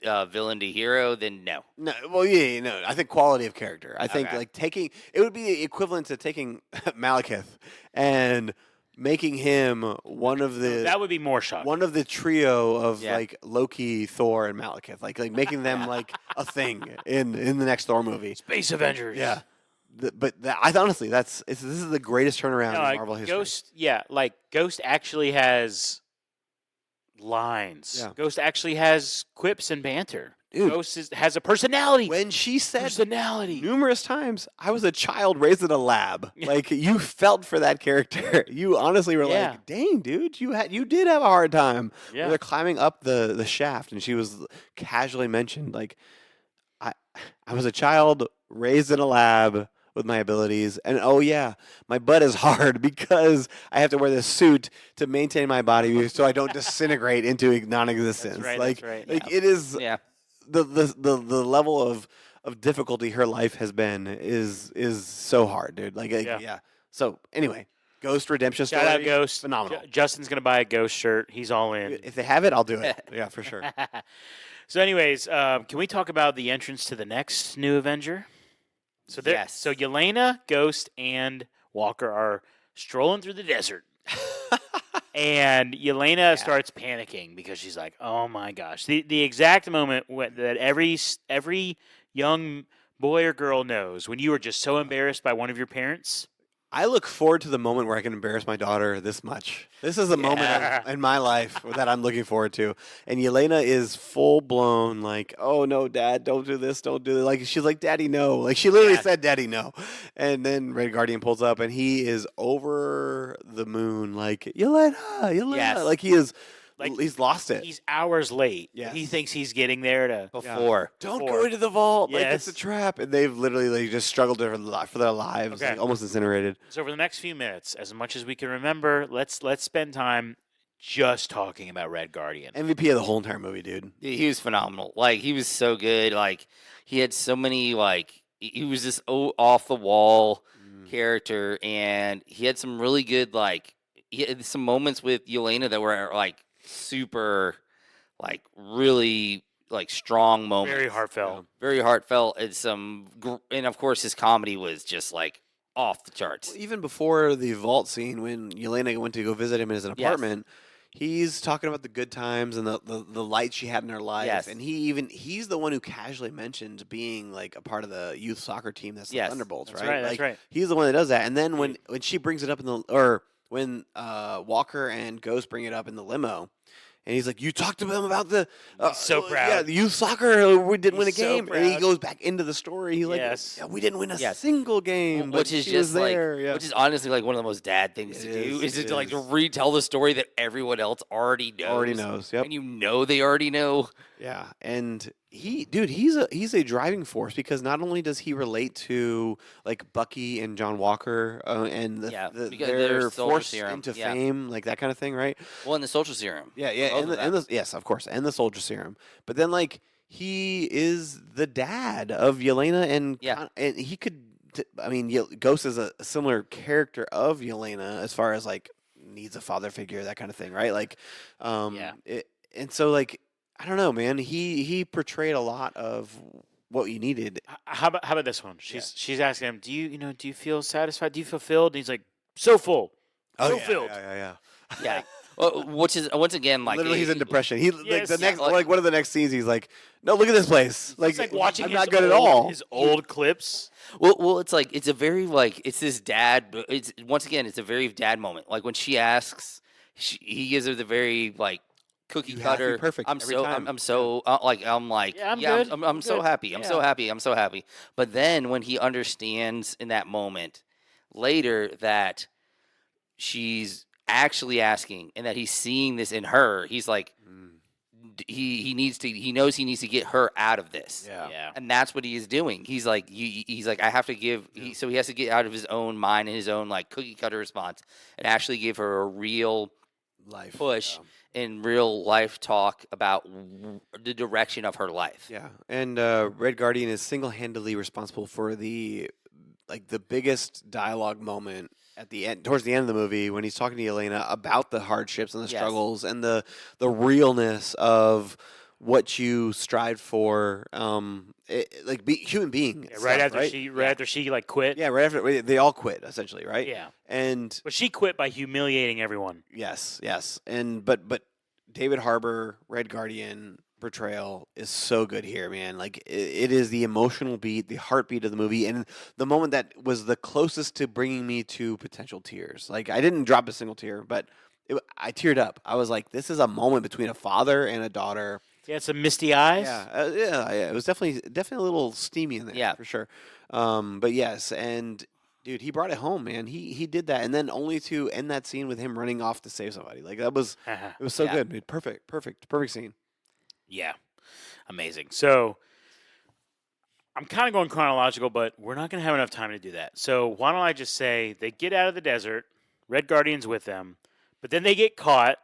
villain to hero, then no. No, well, yeah, no. I think quality of character. I think Okay. like taking it would be equivalent to taking Malekith and making him one of the That would be more shocking. one of the trio of Yeah. like Loki, Thor, and Malekith, like making them like a thing in the next Thor movie. Space Avengers. Yeah, I honestly, this is the greatest turnaround No, in like Marvel history. Ghost. Yeah, like Ghost actually has lines. Yeah. Ghost actually has quips and banter. Dude. Ghost has a personality. When she said Personality. numerous times, I was a child raised in a lab. Like you felt for that character. You honestly were Yeah. like, "Dang, dude, you did have a hard time." Yeah. When they're climbing up the shaft, and she was casually mentioned, like, I was a child raised in a lab with my abilities, and oh yeah, my butt is hard because I have to wear this suit to maintain my body so I don't disintegrate into non-existence. That's right, Like, that's right. like it is Yeah. the level of difficulty her life has been is so hard, dude. Like, Yeah. So anyway, Ghost redemption story. Shout out Ghost. Phenomenal. Justin's gonna buy a Ghost shirt. He's all in. If they have it, I'll do it. Yeah, for sure. So, anyways, can we talk about the entrance to the next new Avenger? So Yes. So Yelena, Ghost, and Walker are strolling through the desert, and Yelena starts panicking because she's like, "Oh my gosh!" The exact moment that every young boy or girl knows when you are just so embarrassed by one of your parents. I look forward to the moment where I can embarrass my daughter this much. This is a moment in my life that I'm looking forward to. And Yelena is full blown like, "Oh no, Dad, don't do this, don't do this." Like she's like, "Daddy, no." Like she literally said, "Daddy, no." And then Red Guardian pulls up, and he is over the moon, like Yelena. Yes. Like he is like he's lost it. he's hours late. Yes. He thinks he's getting there to. Before. Don't Before. go into the vault. Like it's a Yes. trap, and they've literally just struggled for their lives, Okay. like, almost incinerated. So for the next few minutes, as much as we can remember, let's spend time just talking about Red Guardian. MVP of the whole entire movie, dude. He was phenomenal. Like, he was so good. Like, he had so many, like, he was this off the wall character, and he had some really good, like, he had some moments with Yelena that were, like, super, like, really, like, strong moments. Very heartfelt. Very heartfelt. And of course, his comedy was just, like, off the charts. Well, even before the vault scene, when Yelena went to go visit him in his apartment, he's talking about the good times and the light she had in her life. Yes. And he's the one who casually mentioned being like a part of the youth soccer team that's the Yes. Thunderbolts, That's right? right, that's Like, right. He's the one that does that. And then when she brings it up when Walker and Ghost bring it up in the limo, and he's like, "You talked to them about the He's so proud. Yeah, the youth soccer. We didn't win a He's so game." And he proud. goes back into the story. He's like, Yes. "Yeah, we didn't win a Yes. single game, but Which is she was just like, there." Yeah. which is honestly like one of the most dad things It to do is, is it to like to is. retell the story that everyone else already knows. Already knows. Yep. And you know they already know. Yeah, and he's a driving force, because not only does he relate to like Bucky and John Walker and Because they're they're soldier forced serum, into yeah. fame, like that kind of thing, right? Well, in the social serum. Yeah, yeah, Both of them. yes, of course, and the soldier serum. But then like he is the dad of Yelena, and Yeah. and he could. I mean, Ghost is a similar character of Yelena as far as like needs a father figure, that kind of thing, right? Like, Yeah. and so like. I don't know, man. He portrayed a lot of what you needed. How about this one? She's asking him, "Do you feel satisfied? Do you feel filled?" And he's like, "So full, so filled." Yeah. Yeah. Well, which is once again like Literally, he's in depression. He like Yes. the next, Like- like one of the next scenes, he's like, "No, look at this place. It's like watching I'm his not good at old- all." His old clips. Well, it's like it's a very like it's this dad. But it's once again it's a very dad moment. Like when she asks, he gives her the very like cookie You have to be cutter. perfect I'm every so time. I'm so like Yeah, I'm good. I'm so Good. happy. I'm so Yeah. happy. I'm so happy. But then when he understands in that moment later that she's actually asking and that he's seeing this in her, he's like he knows he needs to get her out of this. Yeah. And that's what he is doing. He's like, he's like, I have to give. So he has to get out of his own mind and his own like cookie cutter response, and actually give her a real life push and real life talk about the direction of her life. Yeah, and Red Guardian is single-handedly responsible for the biggest dialogue moment at the end, towards the end of the movie, when he's talking to Yelena about the hardships and the Yes. struggles and the realness of what you strive for, human being. Yeah, stuff, right after right? she like quit. Yeah, right after they all quit essentially, right? Yeah. And But she quit by humiliating everyone. yes, and but David Harbour, Red Guardian portrayal is so good here, man. Like it is the emotional beat, the heartbeat of the movie, and the moment that was the closest to bringing me to potential tears. Like I didn't drop a single tear, but I teared up. I was like, this is a moment between a father and a daughter. Yeah, some misty eyes. Yeah. It was definitely a little steamy in there, Yeah. for sure. But yes, and dude, he brought it home, man. He did that, and then only to end that scene with him running off to save somebody. Like that was it was so Yeah. good, dude. Perfect scene. Yeah. Amazing. So I'm kind of going chronological, but we're not going to have enough time to do that. So why don't I just say they get out of the desert, Red Guardian's with them, but then they get caught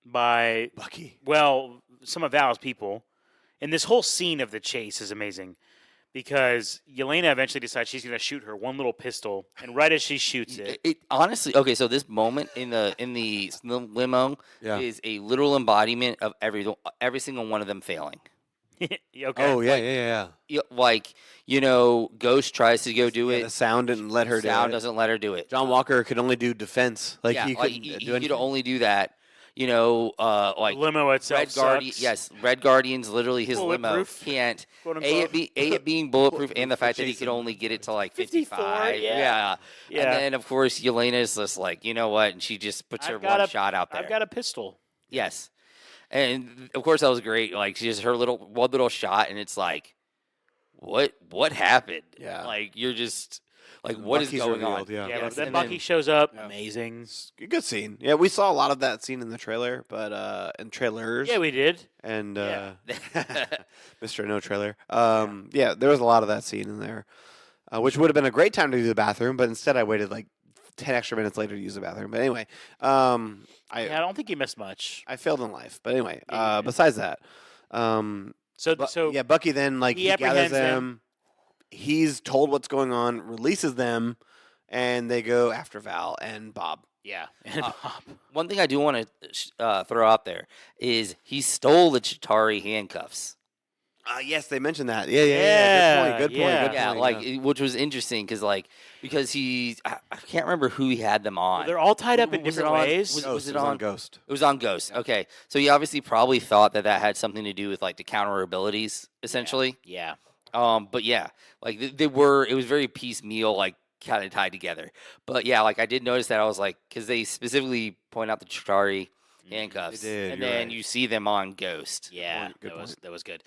by, Bucky. well, some of Val's people. And this whole scene of the chase is amazing because Yelena eventually decides she's going to shoot her one little pistol, and right as she shoots it, It honestly okay. So this moment in the limo Yeah. is a literal embodiment of every single one of them failing. okay. Oh yeah. Like Ghost tries to go do Yeah, it. the sound didn't let her do Sound it. doesn't let her do it. John Walker could only do defense. Like yeah, he like, couldn't he do could anything. only do that. Like The limo itself Red Guardian. sucks. Yes, Red Guardian's literally his limo Bulletproof, can't. quote A unquote. it being bulletproof, and the fact that he Jason. could only get it to like 54, 55. yeah. And then of course Yelena's just like, you know what, and she just puts her I've got one a- shot out there. I've got a pistol. Yes, and of course that was great. Like she just her one little shot, and it's like, what happened? Yeah. Like you're just like what is Bucky's going revealed, on? yeah. Yeah, Yes, but then and Bucky shows up. Yeah. Amazing. It's a good scene. Yeah, we saw a lot of that scene in the trailer, but in trailers. Yeah, we did. And Yeah. Mr. No Trailer. Yeah, there was a lot of that scene in there, which would have been a great time to use the bathroom, but instead I waited like 10 extra minutes later to use the bathroom. But anyway, I don't think you missed much. I failed in life. But anyway, Yeah, you did. besides that, So yeah, Bucky then he he gathers apprehends them. them. He's told what's going on, releases them, and they go after Val and Bob. yeah, and Bob. One thing I do want to throw out there is he stole the Chitauri handcuffs. Yes, they mentioned that. Yeah. Good point. yeah. Good Yeah, point. like which was interesting because I can't remember who he had them on. They're all tied up in Was it different on- ways. was- Ghost, it was on on- Ghost? It was on Ghost. Okay, so he obviously probably thought that had something to do with like the counter abilities, essentially. Yeah. But yeah, like they were. It was very piecemeal, like kind of tied together. But yeah, like I did notice that I was like, because they specifically point out the Chitauri handcuffs, They did, and you're then right. you see them on Ghost. Yeah, point, good that was good.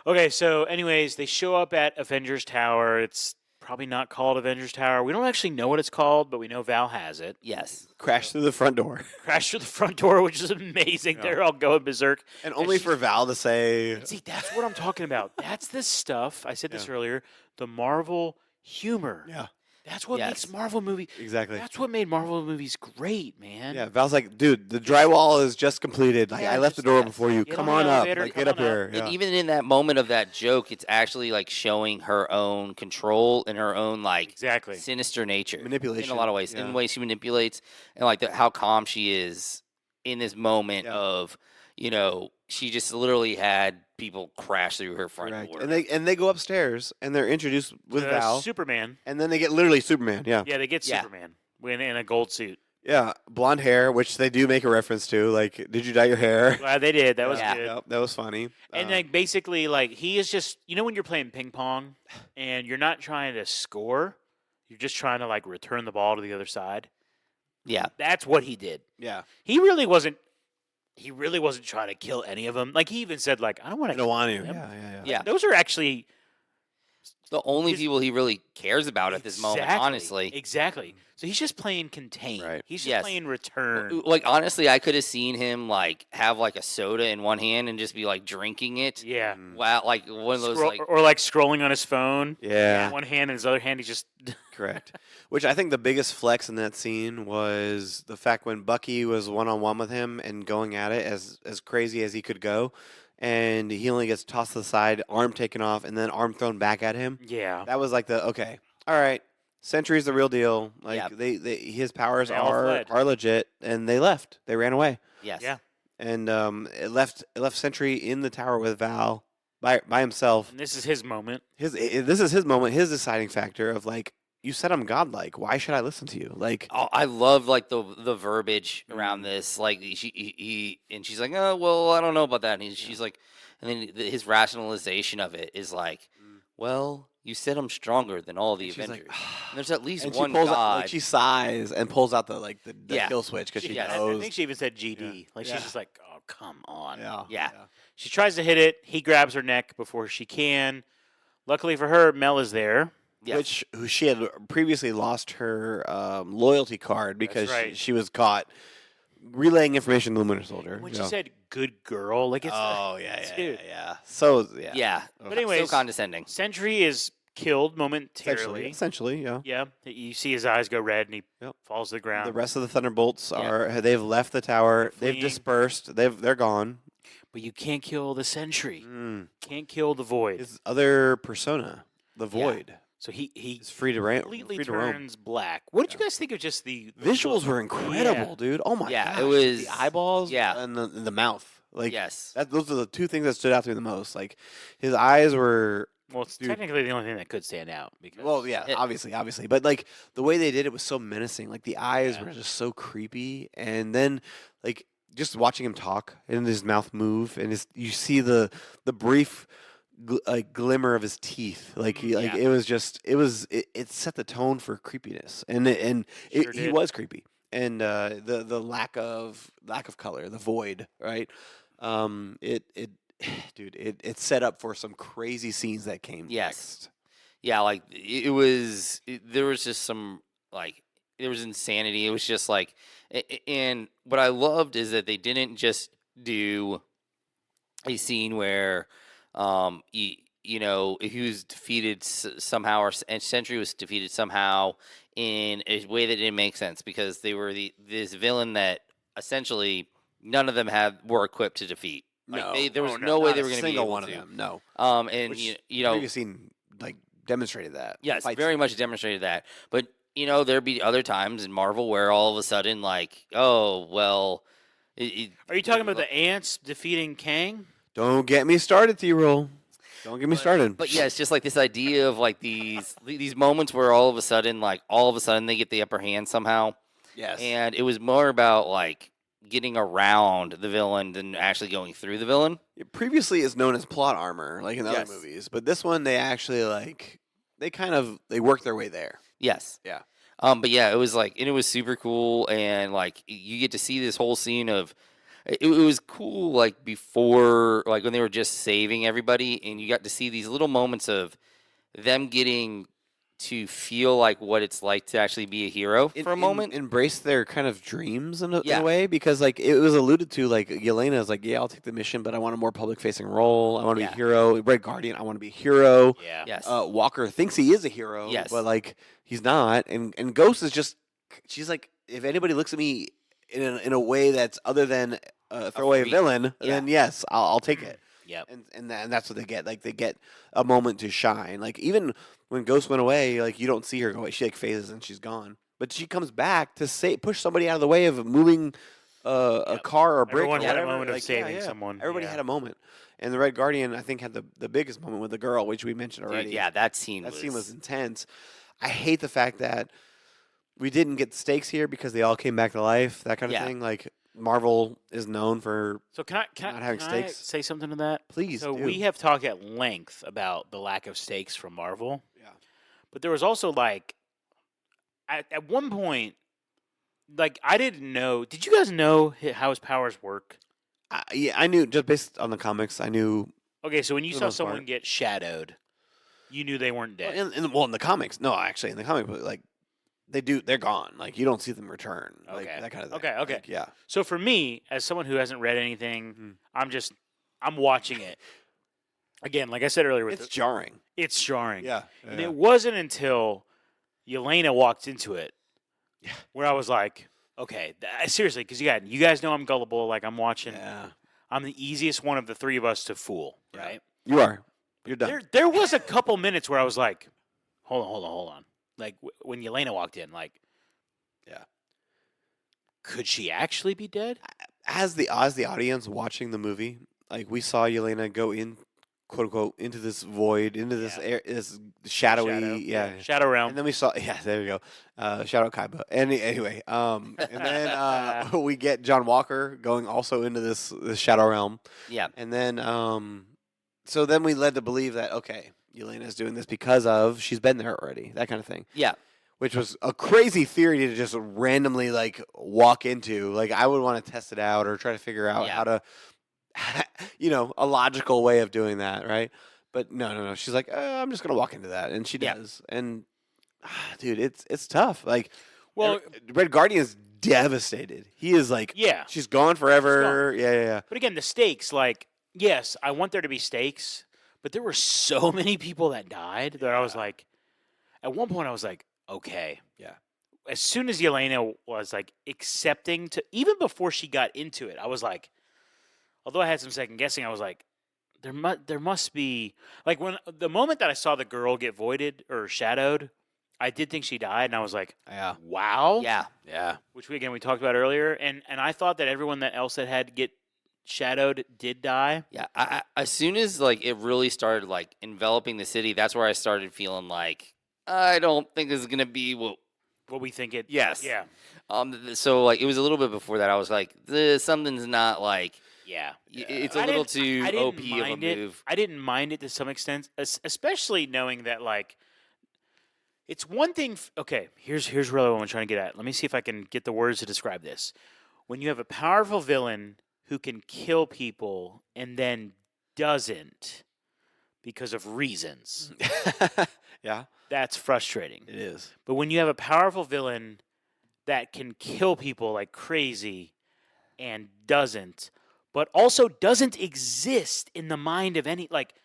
Okay, so anyways, they show up at Avengers Tower. It's probably not called Avengers Tower. We don't actually know what it's called, but we know Val has it. Yes. Crashed through the front door, Crashed through the front door, which is amazing. Yeah. They're all going berserk. and only for Val to say, See, that's what I'm talking about. That's the stuff. I said this Yeah. earlier. The Marvel humor. "Yeah, That's what Yes. makes Marvel movie. exactly." That's what made Marvel movies great, man. Yeah, Val's like, "Dude, the drywall is just completed. Like, Yeah, I left the just- door yes. before you. Get Come on on the up. elevator, Like, come get up on up." here." And Yeah. even in that moment of that joke, it's actually like showing her own control and her own like Exactly. sinister nature Manipulation, in a lot of ways. In yeah. the way she manipulates and like how calm she is in this moment Yeah. of, she just literally had people crash through her front Correct. door. And they go upstairs and they're introduced with Val, Superman. and then they get literally Superman. Yeah. Yeah, they get Yeah. Superman in a gold suit. Yeah, blonde hair, which they do make a reference to. Like, did you dye your hair? Glad they did. That was Yeah. good. Yep, that was funny. And like basically, like he is just when you're playing ping pong and you're not trying to score, you're just trying to like return the ball to the other side. yeah. That's what he did. yeah, He really wasn't. He really wasn't trying to kill any of them. Like he even said, like I don't want I to. don't want to. them. Yeah. Yeah. Those are actually The only His- people he really cares about at this moment, Exactly. honestly. Exactly. So he's just playing contain. Right. He's just Yes. playing return. Like honestly, I could have seen him like have like a soda in one hand and just be like drinking it. Yeah. Wow, like one of those like or like scrolling on his phone. Yeah, One hand and his other hand, he just. correct. Which I think the biggest flex in that scene was the fact when Bucky was one-on-one with him and going at it as crazy as he could go, and he only gets tossed to the side, arm taken off, and then arm thrown back at him. Yeah. That was like okay, all right, Sentry's the real deal. Like Yeah. they his powers They all fled. are legit, and they left. They ran away, yes. Yeah. and it left Sentry in the tower with Val by himself. And this is his moment. This is his moment, his deciding factor of like, you said I'm godlike. Why should I listen to you? Like, Oh, I love like the verbiage Mm. around this. Like she's like, oh well, I don't know about that. And she's like, and then his rationalization of it is like, well, you said I'm stronger than all the she's like, Avengers. And there's at least and one she pulls god. out, like she sighs and pulls out the Yeah. kill switch because she Yeah, I knows. think she even said GD. Like Yeah. she's just like, oh come on. Yeah. She tries to hit it. He grabs her neck before she can. Luckily for her, Mel is there. Yes. Who she had previously lost her loyalty card because right. she was caught relaying information to the Winter Soldier. When Yeah. she said "good girl," like it's "Oh yeah, dude. yeah." So yeah, yeah. But anyways, So condescending. Sentry is killed momentarily. Essentially, yeah. Yeah, you see his eyes go red and he Yep. falls to the ground. The rest of the Thunderbolts Yeah. they've left the tower. They've fleeing. dispersed. They're gone. But you can't kill the Sentry. Mm. Can't kill the Void. His other persona, the Void, So he is free to completely free to roam. turns black. What did you guys think of just the Visuals were incredible, dude. Oh my Yeah, god! it was- the eyeballs, yeah. and the mouth. Like Yes. those are the two things that stood out to me the most. Like his eyes were. Well, it's Dude. technically the only thing that could stand out. Because Well, yeah, It- obviously, but like the way they did it was so menacing. Like the eyes Yeah. were just so creepy, and then like just watching him talk and his mouth move, and you see the brief glimmer of his teeth. Like Yeah. it set the tone for creepiness, and Sure he did. was creepy, and the lack of color, the void, right? It dude, it set up for some crazy scenes that came Yes. next. Yeah, like there was just some like there was insanity. It was just like, and what I loved is that they didn't just do a scene where, if he was defeated somehow, and Sentry was defeated somehow in a way that didn't make sense because they were this villain that essentially none of them were equipped to defeat. Like there was no way they were going to be able one to. of them. No. And Which you know, previous scene like demonstrated that. yes, Fight very scene. much demonstrated that. But there'd be other times in Marvel where all of a sudden, like, oh well. Are you talking about the ants defeating Kang? Don't get me started, T-Roll. Don't get me started. But yeah, it's just like this idea of like these moments where all of a sudden they get the upper hand somehow. Yes. And it was more about like getting around the villain than actually going through the villain. Previously, it's known as plot armor, like in other Yes. movies, but this one they actually they work their way there. Yes. Yeah. But yeah, it was like, and it was super cool, and like you get to see this whole scene of. It was cool, like before, like when they were just saving everybody, and you got to see these little moments of them getting to feel like what it's like to actually be a hero for a moment. Embrace their kind of dreams in a Yeah. way, because like it was alluded to, like Yelena is like, yeah, I'll take the mission, but I want a more public facing role. I want to be a hero. Red Guardian, I want to be a hero. Yeah. Yes. Walker thinks he is a hero, Yes. but like he's not. And Ghost is just, she's like, if anybody looks at me in a way that's other than a throwaway freak. villain, Yeah. then yes, I'll take it. Yep. And that's what they get. Like they get a moment to shine. Like even when Ghost went away, like you don't see her go away. She like phases and she's gone. But she comes back to push somebody out of the way of moving a car or a brick. Everyone or had a whatever. moment of Like, saving someone. Everybody Yeah. had a moment. And the Red Guardian, I think, had the biggest moment with the girl, which we mentioned already. Dude, yeah, that scene was intense. I hate the fact that we didn't get the stakes here because they all came back to life. That kind of Yeah. thing. Like Marvel is known for So can not having I stakes. say something to that? please. So do. we have talked at length about the lack of stakes from Marvel. Yeah. But there was also like at one point, like I didn't know. Did you guys know how his powers work? I knew just based on the comics. I knew. Okay, so when you For the saw most someone part. get shadowed, you knew they weren't dead. In the comics, no, actually, in the comic book, like they're gone. Like you don't see them return. Like Okay. that kind of thing. Okay, okay. Like, yeah. So for me, as someone who hasn't read anything, Mhm. I'm watching it. Again, like I said earlier, It's jarring. it's jarring. Yeah. And it wasn't until Yelena walked into it Yeah. where I was like, okay, seriously, because you guys know I'm gullible. Like I'm watching. Yeah. I'm the easiest one of the three of us to fool, Yeah. right? You are. You're done. There was a couple minutes where I was like, hold on. Like when Yelena walked in, like, Yeah. could she actually be dead? As the audience watching the movie, like we saw Yelena go in, quote unquote, into this void, into this Yeah. this shadowy, Shadow. Shadow realm. And then we saw, yeah, there you go. Shout out Kaiba. Anyway, and then we get John Walker going also into this shadow realm, Yeah. and then so then we led to believe that okay, Yelena's doing this because of she's been there already, that kind of thing. Yeah. Which was a crazy theory to just randomly like walk into. Like I would want to test it out or try to figure out Yeah. how to, a logical way of doing that, right? But no. She's like, I'm just gonna walk into that, and she Yeah. does. And dude, it's tough. Like, Well, Red Guardian is devastated. He is like, yeah. she's gone forever. Yeah. But again, the stakes, like, yes, I want there to be stakes, but there were so many people that died that I was like, at one point I was like, okay. Yeah. As soon as Yelena was like accepting to, even before she got into it, I was like, although I had some second guessing, I was like, there must be, like when the moment that I saw the girl get voided or shadowed, I did think she died, and I was like, Yeah. wow. Yeah. Which we talked about earlier, and I thought that everyone else that had to get shadowed did die. Yeah. I as soon as like it really started like enveloping the city, that's where I started feeling like I don't think this is gonna be what. What we think it. Yes. Yeah. So like it was a little bit before that. I was like, something's not like. Yeah. It's a I little didn't- too I didn't OP of a mind it. move. I didn't mind it to some extent, especially knowing that like it's one thing. Okay, here's really what I'm trying to get at. Let me see if I can get the words to describe this. When you have a powerful villain who can kill people and then doesn't because of reasons. Yeah, That's frustrating. it is. But when you have a powerful villain that can kill people like crazy and doesn't, but also doesn't exist in the mind of any like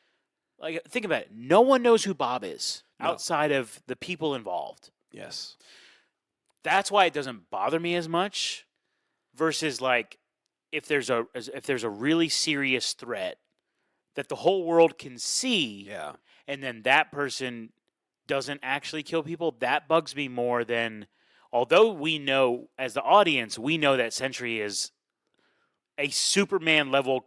think about it. No one knows who Bob is No. outside of the people involved. Yes. That's why it doesn't bother me as much versus like if there's a really serious threat that the whole world can see Yeah. and then that person doesn't actually kill people, that bugs me more than although we know as the audience, we know that Sentry is a Superman level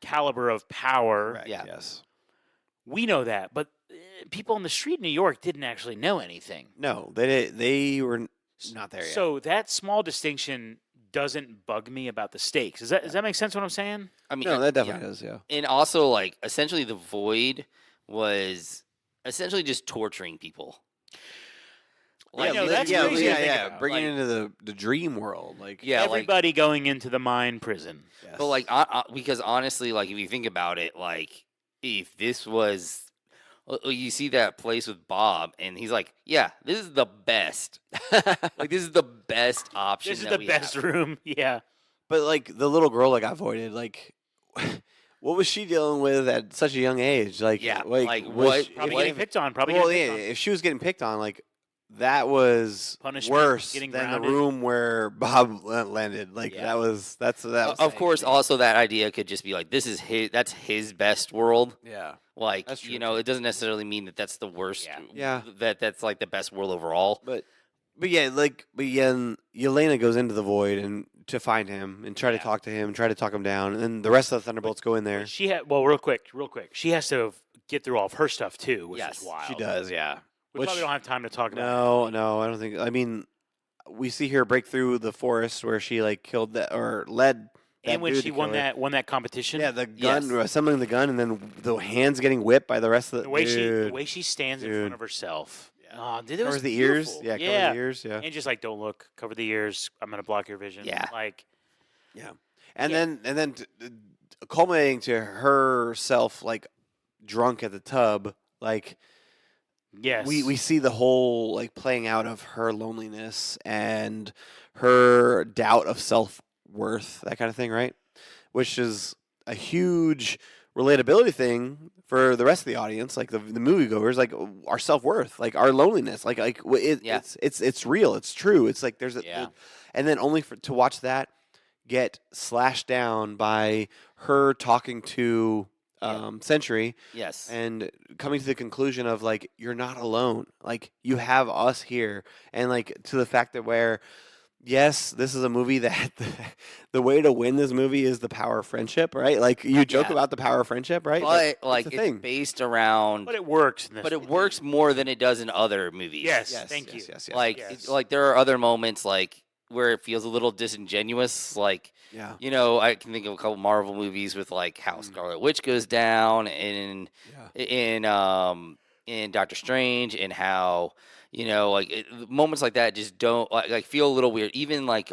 caliber of power. Correct. Yeah. Yes. We know that, but people on the street in New York didn't actually know anything. No, they were not there yet. So that small distinction doesn't bug me about the stakes. Does that make sense what I'm saying? I mean, No, that yeah. definitely does. Yeah. And also, like, essentially, the Void was essentially just torturing people. I know, that's yeah, crazy to yeah, think yeah. about. Bringing Like- into the dream world, like Yeah, like, Everybody going into the mine prison. yes. but like, because honestly, like, if you think about it, like, if this was, you see that place with Bob, and he's like, "Yeah, this is the best. Like, this is the best option. This is that the we best have." room. Yeah. But like the little girl that got voided, like what was she dealing with at such a young age? Like, Yeah, like, like, was what- she- Probably what getting if- picked on. Probably well, getting yeah, picked on. if she was getting picked on, like that was Punishment, worse getting than grounded. the room where Bob landed. Like Yeah. that was Of course, also that idea could just be like, this is that's his best world. yeah. Like, That's true, you know, too. it doesn't necessarily mean that that's the worst. Yeah. Yeah. That's like the best world overall. But yeah, Yelena goes into the void and to find him and try to Yeah. talk to him, try to talk him down, and then the rest of the Thunderbolts go in there. She had real quick. She has to get through all of her stuff too, which Yes, is wild. She does, yeah. We Which- probably don't have time to talk about. No, I don't think. I mean, we see her break through the forest where she like killed that or led. That And when dude she to won kill her. that competition, Yeah, the gun, Yes. assembling the gun, and then the hands getting whipped by the rest of the. the way dude. she stands in Dude. front of herself. Yeah. Oh, dude, it covers was the ears. beautiful. Yeah, covers the ears. Yeah, And just like, don't look, cover the ears. I'm gonna block your vision. Yeah. Like, and Yeah. then culminating to herself like drunk at the tub, like yes, we see the whole like playing out of her loneliness and her doubt of self-worth, that kind of thing, right? Which is a huge relatability thing for the rest of the audience, like the moviegoers, like our self-worth, like our loneliness, like Yeah. it's real, it's true. It's like there's a Yeah. and then only to watch that get slashed down by her talking to Sentry Yes. and coming to the conclusion of like you're not alone, like you have us here, and like to the fact that where yes, this is a movie that the way to win this movie is the power of friendship, right? Like you joke Yeah. about the power of friendship, right? But like, the it's thing. based around, but it works. In this but it one. works more than it does in other movies. Yes, Yes, thank yes, you. yes, Like, Yes. like there are other moments like where it feels a little disingenuous. Like, Yeah, you know, I can think of a couple Marvel movies with like how Scarlet Witch goes down and yeah, in Doctor Strange, and how, you know, like moments like that just don't like feel a little weird. Even like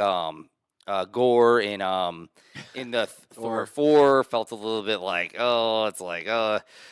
Gore in the Thor 4 felt a little bit like, oh, it's like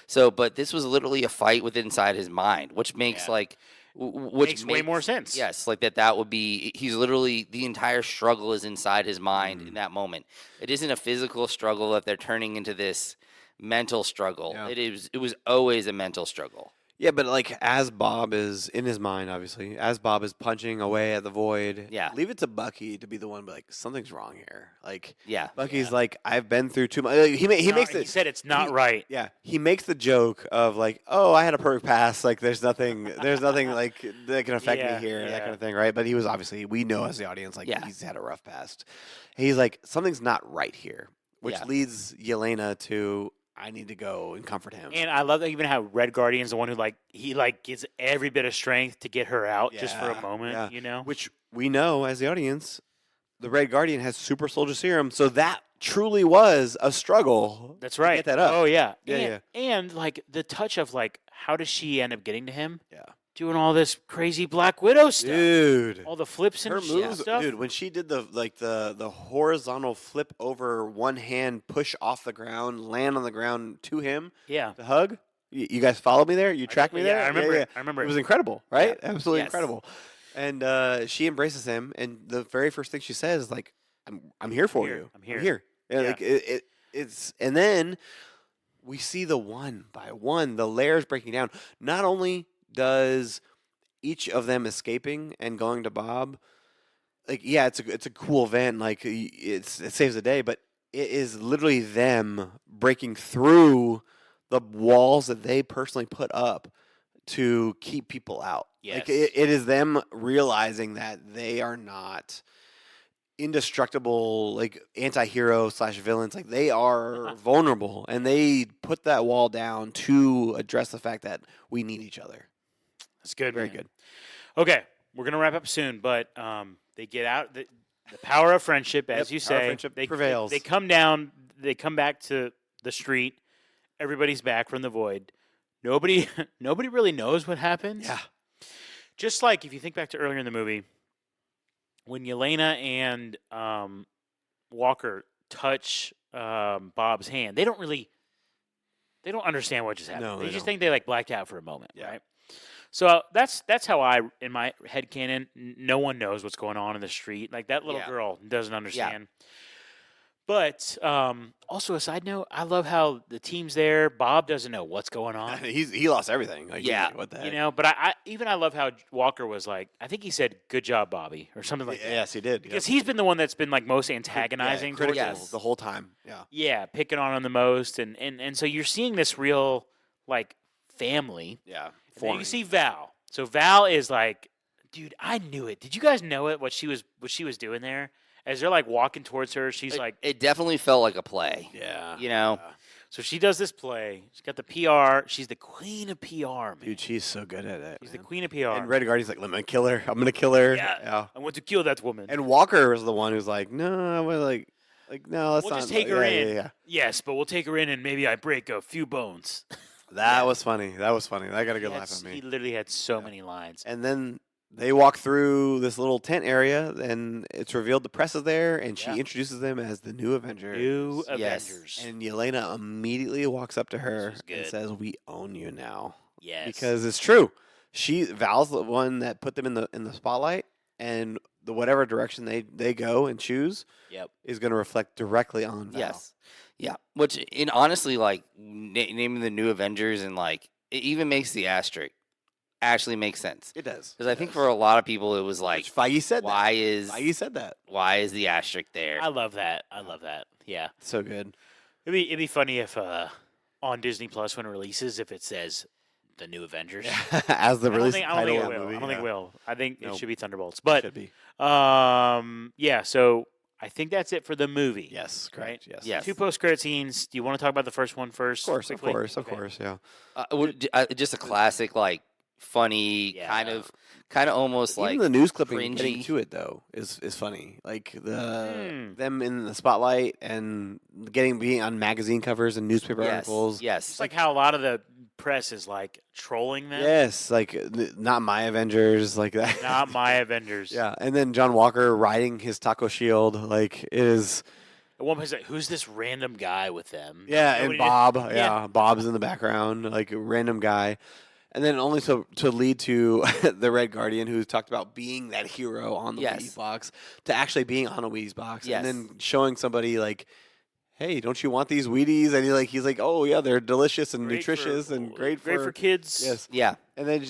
so, but this was literally a fight within inside his mind, which makes Yeah. like which Makes way more sense. Yes, like that would be, he's literally, the entire struggle is inside his mind in that moment. It isn't a physical struggle that they're turning into this mental struggle. Yeah. It was always a mental struggle. yeah. But like as Bob is in his mind, obviously, as Bob is punching away at the void, Yeah. leave it to Bucky to be the one, but like something's wrong here. Like Yeah. Bucky's like I've been through too much. He makes He it. said it's not he- right. Yeah, he makes the joke of like, "Oh, I had a perfect pass. Like, there's nothing like that can affect Yeah, me here, that yeah. kind of thing, right?" But he was obviously, we know as the audience, like, Yeah. he's had a rough past. He's like, something's not right here, which Yeah. leads Yelena to, I need to go and comfort him. And I love that even how Red Guardian's the one who he gives every bit of strength to get her out just for a Yeah, moment, yeah. you know? Which we know as the audience, the Red Guardian has super soldier serum, so that truly was a struggle. That's to right. Get that up. Oh yeah. Yeah, And like the touch of like how does she end up getting to him? Yeah. Doing all this crazy Black Widow stuff. Dude. All the flips and Her shit moves, stuff. dude. When she did the horizontal flip over one hand, push off the ground, land on the ground to him Yeah. to hug. You guys follow me there? You track me there? Yeah, I remember it. I remember It was incredible, right? Absolutely Yes. incredible. And she embraces him, and the very first thing she says is like, "I'm here for you. I'm here. I'm here." Yeah, Yeah. like it's, and then we see the one by one the layers breaking down. Not only does each of them escaping and going to Bob, like it's a cool event, like it saves the day, but it is literally them breaking through the walls that they personally put up to keep people out. Like Yes. it is them realizing that they are not indestructible, like anti-hero / villains. Like they are vulnerable, and they put that wall down to address the fact that we need each other. That's good. Very man. good. Okay, we're gonna wrap up soon, but they get out. The power of friendship, as Yep, you power of say, friendship prevails. They come down. They come back to the street. Everybody's back from the void. Nobody really knows what happens. Yeah. Just like if you think back to earlier in the movie, when Yelena and Walker touch Bob's hand, they don't understand what just happened. No, they they just don't. think they like blacked out for a moment, Yeah. right? So that's how I, in my head canon, no one knows what's going on in the street. Like that little Yeah. girl doesn't understand. But also a side note, I love how the team's there. Bob doesn't know what's going on. He lost everything. Like, Yeah. what the heck? You know, but I love how Walker was like, I think he said, "Good job, Bobby," or something like that. Yes, he did. Because he's been the one that's been like most antagonizing towards critical Yes. the whole time. Yeah. Yeah, picking on him the most, and so you're seeing this real like family. Yeah. And then you forming. can see Val. So Val is like, dude, I knew it. Did you guys know it? What she was doing there? As they're like walking towards her, she's like, It definitely felt like a play. Yeah. You know? Yeah. so she does this play. She's got the PR. She's the queen of PR, man. Dude, she's so good at it. She's the man. queen of PR. And Red Guardian's like, I'm gonna kill her. I'm gonna kill her. Yeah. I want to kill that woman. And Walker was the one who's like, no, I want like no, let's We'll not. just take her in. Yeah. Yes, but we'll take her in, and maybe I break a few bones. That was funny. That was funny. That got a good laugh at He me. literally had so many lines. And then they walk through this little tent area, and it's revealed the press is there, and she Yeah. introduces them as the new Avengers. New Yes. Avengers. And Yelena immediately walks up to her This is and good. says, "We own you now." Yes. Because it's true. Val's the one that put them in the spotlight, and the whatever direction they go and choose Yep. is going to reflect directly on Val. Yes. Yeah. Which, in honestly, like, naming the new Avengers and, like, it even makes the asterisk actually makes sense. It does. Because I think for a lot of people, it was like, Which Feige said why that. is Feige said that. why is the asterisk there? I love that. I love that. Yeah. So good. It'd be funny if on Disney Plus when it releases, if it says the new Avengers. As the I don't release think, title I don't think of it the will. movie. I don't think it yeah. will. I think Nope. it should be Thunderbolts. But Should be. yeah, so I think that's it for the movie. Yes, Right? correct. Yes. Yes. Two post-credit scenes. Do you want to talk about the first one first? Of course, quickly? of Okay. course, yeah. Just a classic, like, funny, Yeah. kind of almost like Even the news clipping getting cringy. to it though is funny. Like Hmm. them in the spotlight and being on magazine covers and newspaper articles. Yes. It's like how a lot of the press is like trolling them. Yes, like not my Avengers, like that. Not my Avengers. Yeah, and then John Walker riding his taco shield, like it is. At one point, it's like, who's this random guy with them? Yeah, and Nobody Bob. did- Yeah, Bob's in the background, like a random guy. And then only to lead to the Red Guardian, who talked about being that hero on the Yes. Wheaties box, to actually being on a Wheaties box, Yes. and then showing somebody like, "Hey, don't you want these Wheaties?" And he's like, "Oh yeah, they're delicious and Great nutritious for- and great for kids. Yes, Yeah. and then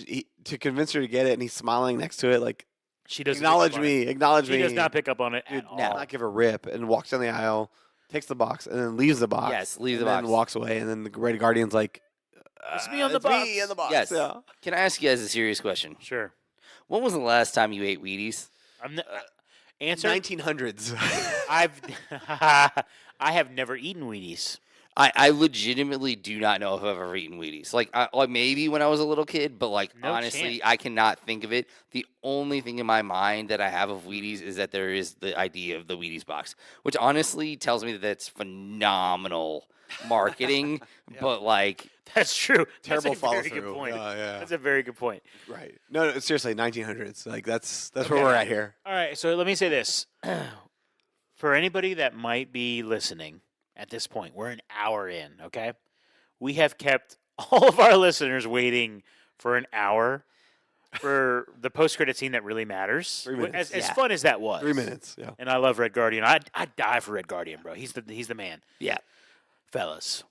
to convince her to get it, and he's smiling next to it, like, She doesn't acknowledge pick up on it. acknowledge me. She does not pick up on it Dude, at all. not give a rip, and walks down the aisle, takes the box, and then leaves the box. Yes, leaves and the then box. walks away, and then the Red Guardian's like, It's me on the "It's me box." in the box." Yes. Yeah. Can I ask you guys a serious question? Sure. When was the last time you ate Wheaties? I'm answer. 1900s. I've I have never eaten Wheaties. I legitimately do not know if I've ever eaten Wheaties. Like maybe when I was a little kid, but like No honestly, chance. I cannot think of it. The only thing in my mind that I have of Wheaties is that there is the idea of the Wheaties box, which honestly tells me that that's phenomenal marketing. But like, That's true. Terrible That's a follow very good through. point. Yeah. That's a very good point. Right. No, seriously, 1900s. Like that's Okay. where we're at here. All right, so let me say this. For anybody that might be listening at this point, we're an hour in, okay? We have kept all of our listeners waiting for an hour for the post-credit scene that really matters. 3 minutes. As fun as that was. 3 minutes. Yeah. And I love Red Guardian. I'd die for Red Guardian, bro. He's the man. Yeah. Fellas,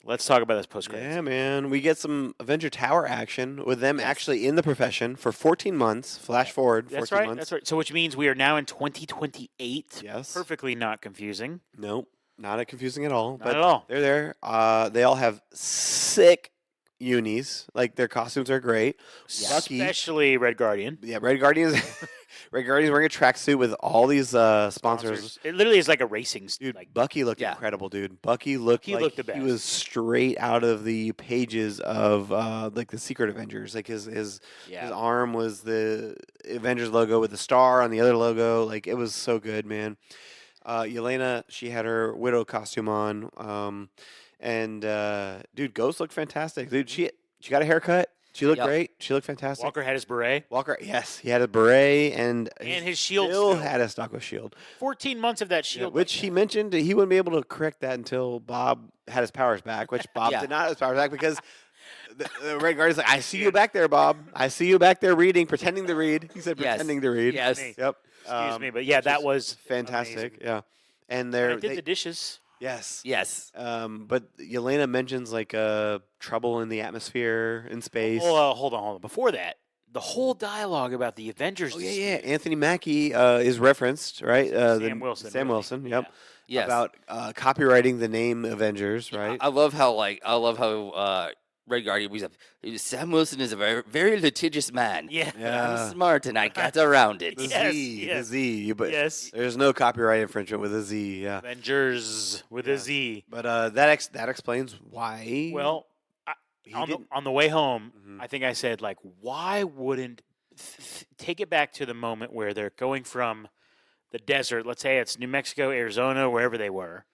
let's talk about this post-credit Yeah, scene. man. We get some Avenger Tower action with them actually in the profession for 14 months. Flash forward 14 That's right. months. That's right. So which means we are now in 2028. Yes. Perfectly not confusing. Nope. Not confusing at all. Not but at all. They're there. They all have sick unis. Like their costumes are great. Bucky, Especially Red Guardian. yeah, Red Guardian's Red Guardian's wearing a tracksuit with all these sponsors. It literally is like a racing. Dude, Like, Bucky looked Yeah. incredible, dude. Bucky looked He like looked the best. he was straight out of the pages of like the Secret Avengers. Like his yeah. arm was the Avengers logo with the star on the other logo. Like it was so good, man. Yelena, she had her widow costume on. And dude, Ghost looked fantastic. Dude, she got a haircut. She looked Yep. great. She looked fantastic. Walker had his beret Walker, yes, he had a beret and and his shield. still Still. had a stock with shield. 14 months of that Yeah, shield. which he mentioned he wouldn't be able to correct that until Bob had his powers back, which Bob Yeah. did not have his powers back because the Red Guardian's like, I see you back there, Bob. I see you back there reading, pretending to read. He said Yes. pretending to read. Yes. Yep. Excuse me, but yeah, which that is was fantastic. amazing. Yeah. And I they're did the dishes. yes. Yes. But Yelena mentions like trouble in the atmosphere in space. Oh, hold on. Before that, the whole dialogue about the Avengers. Oh yeah. Anthony Mackie is referenced, right? Sam Wilson. Sam really. Wilson. Yep. Yes. About copywriting the name Avengers, right? I love how Red Guardian was Sam Wilson is a very, very litigious man. Yeah. Yeah. I'm smart and I got around it. The Yes, Z, yes. the Z. But Yes. there's no copyright infringement with a Z. Yeah. Avengers with a Z. But that explains why. Well, he on the, didn't- on the way home, Mhm. I think I said, like, why wouldn't take it back to the moment where they're going from the desert, let's say it's New Mexico, Arizona, wherever they were,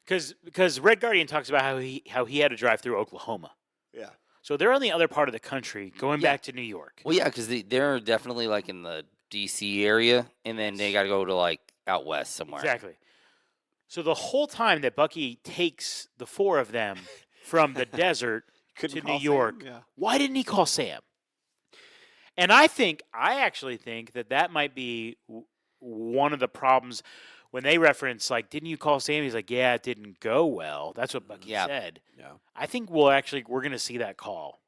because Red Guardian talks about how he had to drive through Oklahoma. yeah. So they're on the other part of the country, going Yeah. back to New York. Well, yeah, because they're definitely like in the DC area, and then they got to go to like out west somewhere. Exactly. So the whole time that Bucky takes the four of them from the desert Couldn't to call New Sam, York, Yeah. why didn't he call Sam? And I actually think that might be one of the problems when they reference, like, didn't you call Sam? He's like, yeah, it didn't go well. That's what Bucky Yeah. said. Yeah. I think we're going to see that call,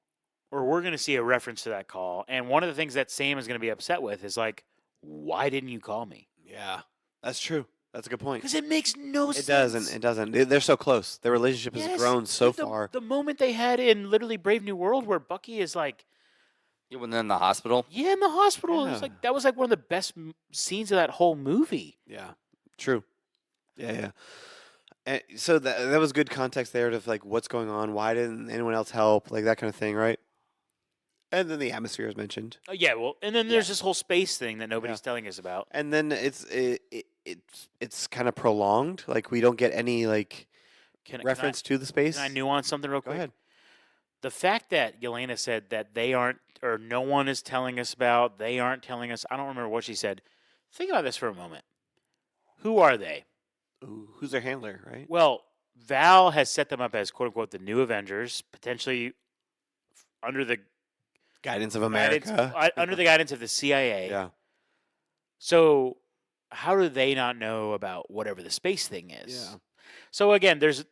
or we're going to see a reference to that call. And one of the things that Sam is going to be upset with is like, why didn't you call me? Yeah. That's true. That's a good point. Because it makes no sense. It doesn't. It doesn't. They're so close. Their relationship has Yes, grown so like far. The moment they had in literally Brave New World, where Bucky is like, Yeah, when they're in the hospital. yeah, in the hospital. It was Yeah. like that was like one of the best scenes of that whole movie. Yeah. True. Yeah. Yeah. And so that was good context there of like what's going on. Why didn't anyone else help? Like that kind of thing, right? And then the atmosphere is mentioned. Yeah, well, and then there's this whole space thing that nobody's telling us about. And then it's kind of prolonged. Like we don't get any like reference to the space. Can I nuance something real Go quick? ahead. The fact that Yelena said that they aren't, or no one is telling us about, they aren't telling us. I don't remember what she said. Think about this for a moment. Who are they? Ooh, who's their handler, right? Well, Val has set them up as "quote unquote" the new Avengers, potentially under the Guidance of guidance, America. under the guidance of the CIA. Yeah. So, how do they not know about whatever the space thing is? Yeah. So again, there's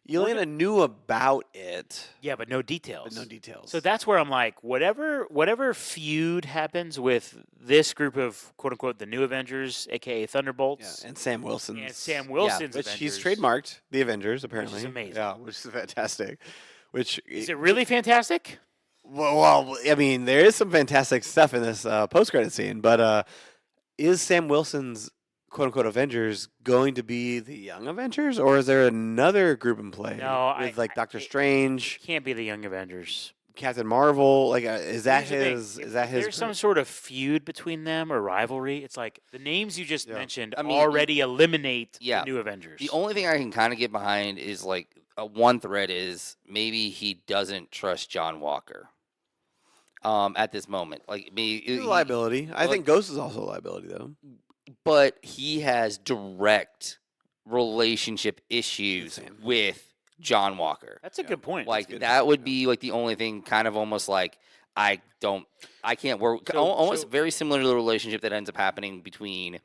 Yelena knew about it, but no details. but no details. So that's where I'm like, whatever feud happens with this group of "quote unquote" the new Avengers, aka Thunderbolts, and Sam Wilson. and Sam Wilson's which he's Avengers, trademarked the Avengers apparently. amazing. Yeah, which is fantastic. Which Is it really fantastic? well, I mean, there is some fantastic stuff in this post-credit scene, but is Sam Wilson's "quote unquote" Avengers going to be the Young Avengers, or is there another group in play? No, with like Doctor Strange, Can't be the Young Avengers. Captain Marvel. Like, is that Here's the thing. his? If Is that his? There's some sort of feud between them or rivalry. It's like the names you just Yeah. mentioned I mean, already eliminate yeah. the new Avengers. The only thing I can kind of get behind is like one thread is maybe he doesn't trust John Walker. At this moment, like He's a liability. I think Ghost is also a liability, though. but he has direct relationship issues Sam. with John Walker. That's a good point. Like good. that would be like the only thing, kind of almost like I can't work. Almost very similar to the relationship that ends up happening between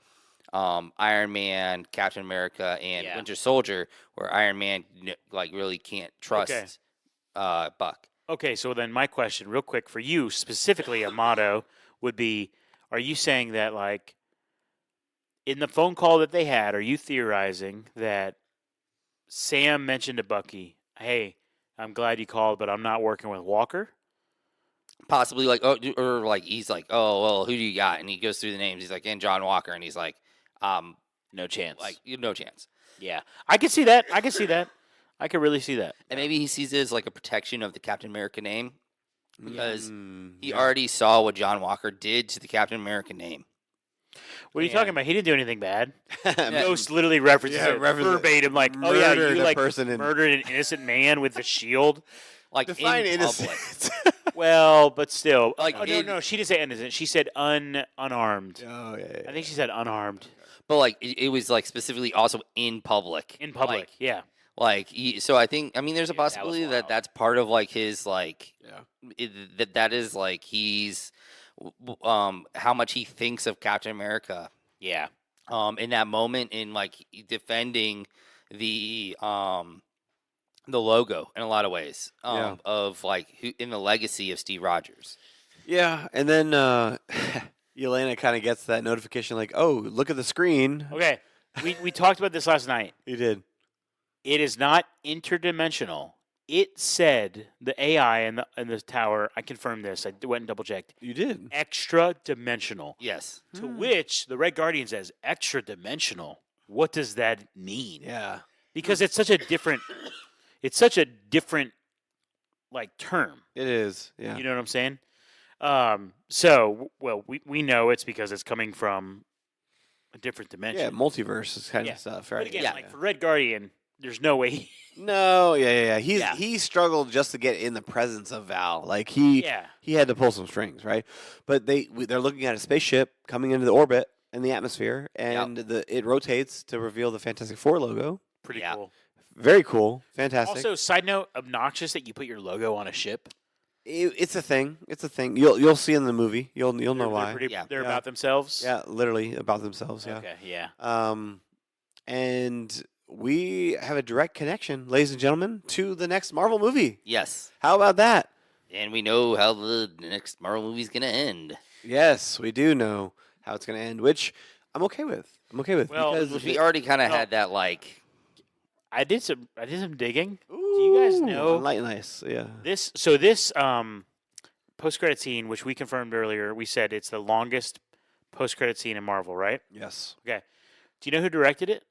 Iron Man, Captain America, and Winter Soldier, where Iron Man like really can't trust Buck. Okay, so then my question, real quick, for you specifically, Amato, would be: are you saying that, like, in the phone call that they had, are you theorizing that Sam mentioned to Bucky, "Hey, I'm glad you called, but I'm not working with Walker"? Possibly like, or like he's like, oh well, who do you got? And he goes through the names. He's like, and John Walker, and he's like, No chance. like no chance. Yeah, I can see that. I can see that. I can really see that. And maybe he sees it as like a protection of the Captain America name because he yeah. already saw what John Walker did to the Captain America name. What are you talking about? He didn't do anything bad. Yeah. Ghost literally references it verbatim, like, "Oh yeah, you Murdered a like person in- murdered an innocent man with a shield." Like Define in public. innocent. Well, but still, Like, no, she didn't say innocent. She said unarmed. Oh yeah. I think she said unarmed But like it was like specifically also in public. in public. Like, Yeah, so I think there's a Dude, that was possibility that wild. that's part of like his like Yeah. that is like he's how much he thinks of Captain America yeah. in that moment in like defending the logo in a lot of ways of like who in the legacy of Steve Rogers. Yeah, and then Yelena kind of gets that notification like, "Oh, look at the screen." Okay, we talked about this last night. You did. It is not interdimensional. It said the AI in the tower. I confirmed this. I went and double checked. You did. Extra dimensional. Yes. To which the Red Guardian says, "Extra dimensional. What does that mean?" Yeah. Because it's such a different. It's such a different, like, term. It is. Yeah. You know what I'm saying? So, well, we know it's because it's coming from a different dimension. Yeah, multiverse kind Yeah. of stuff, right? But again, Yeah. like for Red Guardian, there's no way. No, yeah. Yeah. He struggled just to get in the presence of Val. Like he had to pull some strings, right? But they're looking at a spaceship coming into the orbit and the atmosphere, and it rotates to reveal the Fantastic Four logo. Pretty Yeah. cool. Very cool, fantastic. Also, side note, obnoxious that you put your logo on a ship. It's a thing. It's a thing. You'll see in the movie. You'll know why. They're Yeah. about themselves. Yeah, literally about themselves. Yeah. Okay. Yeah. And we have a direct connection, ladies and gentlemen, to the next Marvel movie. Yes. How about that? And we know how the next Marvel movie's gonna end. Yes, we do know how it's going to end, which I'm okay with. Well, because We already kind of No. had that like. I did some digging. you guys know- Light and Ice? Yeah. This post credit scene, which we confirmed earlier, we said it's the longest post credit scene in Marvel, right? Yes. Okay. Do you know who directed it?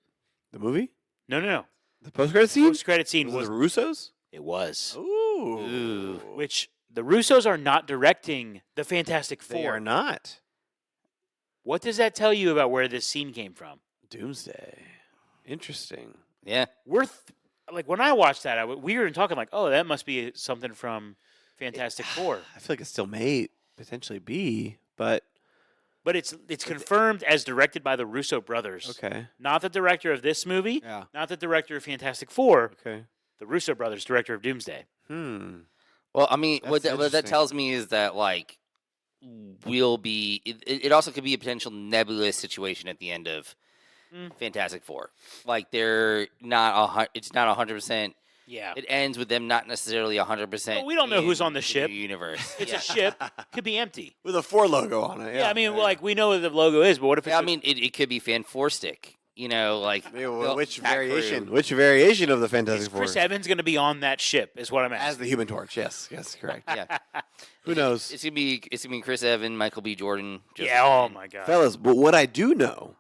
The movie? No. The post-credit scene? Post credit scene Was was it the Russos? it was. Ooh. Which the Russos are not directing the Fantastic Four. They are not. What does that tell you about where this scene came from? Doomsday. Interesting. Yeah. Like when I watched that, we were talking like, oh, that must be something from Fantastic Four. I feel like it still may potentially be, but But it's confirmed as directed by the Russo brothers. okay. Not the director of this movie, Yeah. not the director of Fantastic Four, Okay. the Russo brothers, director of Doomsday. Well, I mean, what That's that interesting. tells me is that like we'll be. It also could be a potential nebulous situation at the end of Fantastic Four. Like they're not it's not 100%. Yeah. It ends with them not necessarily 100%. But we don't know who's on the ship. Universe. It's Yeah. a ship. Could be empty. With a 4 logo on it. Yeah, I mean, like, we know what the logo is, but what if it's Yeah, I mean, it could be Fan-4-Stick. You know, like which Pack variation? Crew. Which variation of the is Fantastic Four? Chris Evans going to be on that ship, is what I'm As asking. the Human Torch. Yes, correct. Yeah, Who knows? it's gonna be Chris Evans, Michael B. Jordan. Yeah, oh my God. Fellas, but what I do know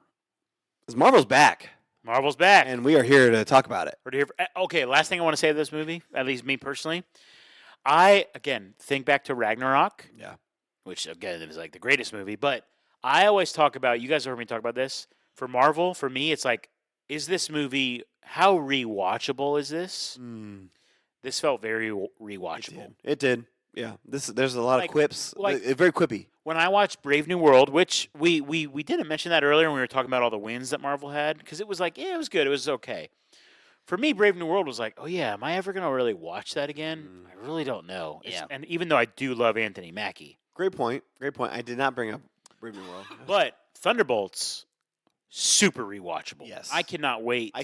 is Marvel's back, Marvel's back. and we are here to talk about it. Okay, last thing I want to say of this movie, at least me personally, I, again, think back to Ragnarok, Yeah. which, again, it was like the greatest movie, but I always talk about, you guys have heard me talk about this, for Marvel, for me, it's like, is this movie, how rewatchable is this? This felt very rewatchable. It did. Yeah. There's a lot Like- of quips. like- Very quippy. When I watched Brave New World, which we didn't mention that earlier when we were talking about all the wins that Marvel had, because it was like, yeah, it was good, it was okay. for me, Brave New World was like, oh yeah, am I ever gonna really watch that again? I really don't know. And even though I do love Anthony Mackie, Great point. I did not bring up Brave New World. but Thunderbolts, super rewatchable. Yes. I cannot wait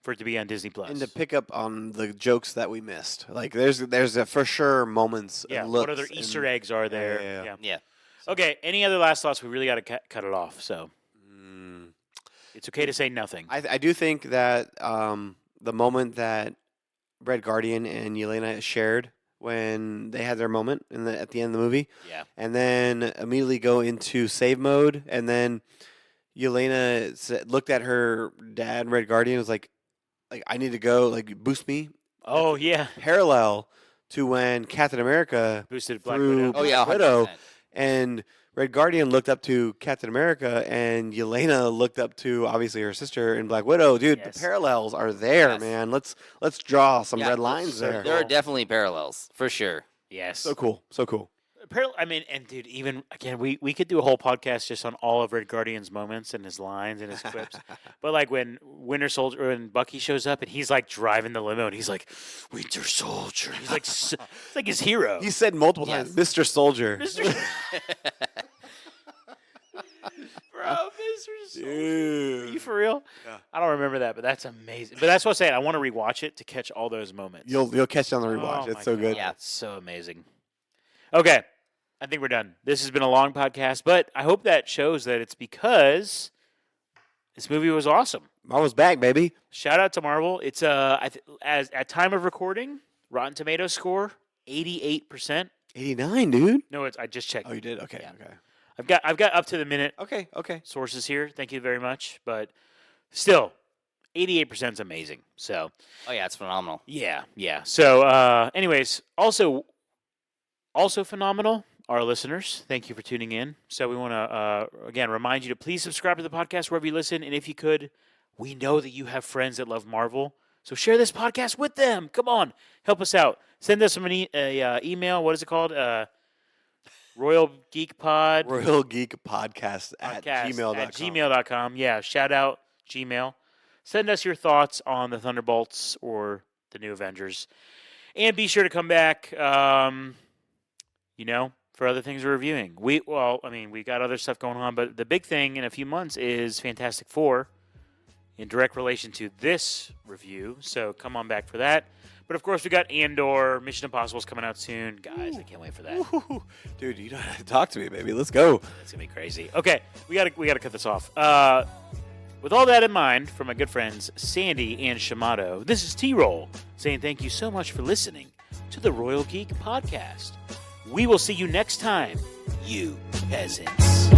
for it to be on Disney Plus. And to pick up on the jokes that we missed, like there's a for sure moments. And looks what other Easter eggs are there? Yeah. Okay. Any other last thoughts? We really got to cut it off. So it's okay to say nothing. I do think that the moment that Red Guardian and Yelena shared when they had their moment at the end of the movie, and then immediately go into save mode, and then Yelena looked at her dad, Red Guardian, was like I need to go, like boost me. Oh yeah, Parallel to when Captain America boosted Black through Widow. Oh yeah, Black Widow, and Red Guardian looked up to Captain America, and Yelena looked up to obviously her sister in Black Widow. Dude, the parallels are there, man. Let's draw some red lines there. There are definitely parallels for sure. Yes, So cool. I mean, and dude, even again, we could do a whole podcast just on all of Red Guardian's moments and his lines and his quips. But like when Winter Soldier and Bucky shows up and he's like driving the limo and he's like, Winter Soldier. He's like, it's like his hero. He said multiple times, Mr. Soldier. Bro, Mr. Soldier. Dude. Are you for real? Yeah. I don't remember that, but that's amazing. But that's what I'm saying. I want to rewatch it to catch all those moments. You'll catch it on the rewatch. Oh It's my so God. good. Yeah. It's so amazing. Okay. I think we're done. This has been a long podcast, but I hope that shows that it's because this movie was awesome. Marvel's back, baby. Shout out to Marvel. It's as at time of recording, Rotten Tomatoes score 88%. 89, dude. No, I just checked. Oh, you did? Okay, Yeah. okay. I've got up to the minute Okay. sources here. Thank you very much, but still 88% is amazing. So, Oh yeah, it's phenomenal. yeah. So, anyways, also phenomenal. Our listeners, thank you for tuning in. So we want to, again, remind you to please subscribe to the podcast wherever you listen. And if you could, we know that you have friends that love Marvel. So share this podcast with them. Come on. Help us out. Send us an email. What is it called? Royal Geek Pod. Royal Geek Podcast at Podcast gmail.com. At gmail.com. Yeah, shout out Gmail. Send us your thoughts on the Thunderbolts or the New Avengers. And be sure to come back, for other things we're reviewing. We've got other stuff going on, but the big thing in a few months is Fantastic Four in direct relation to this review. So come on back for that. But of course, we got Andor, Mission Impossible's coming out soon. Guys, I can't wait for that. Ooh, dude, you don't have to talk to me, baby. Let's go. It's gonna be crazy. Okay, we gotta cut this off. With all that in mind, from my good friends Sandy and Shamato, this is T-Roll saying thank you so much for listening to the Royal Geek Podcast. We will see you next time, you peasants.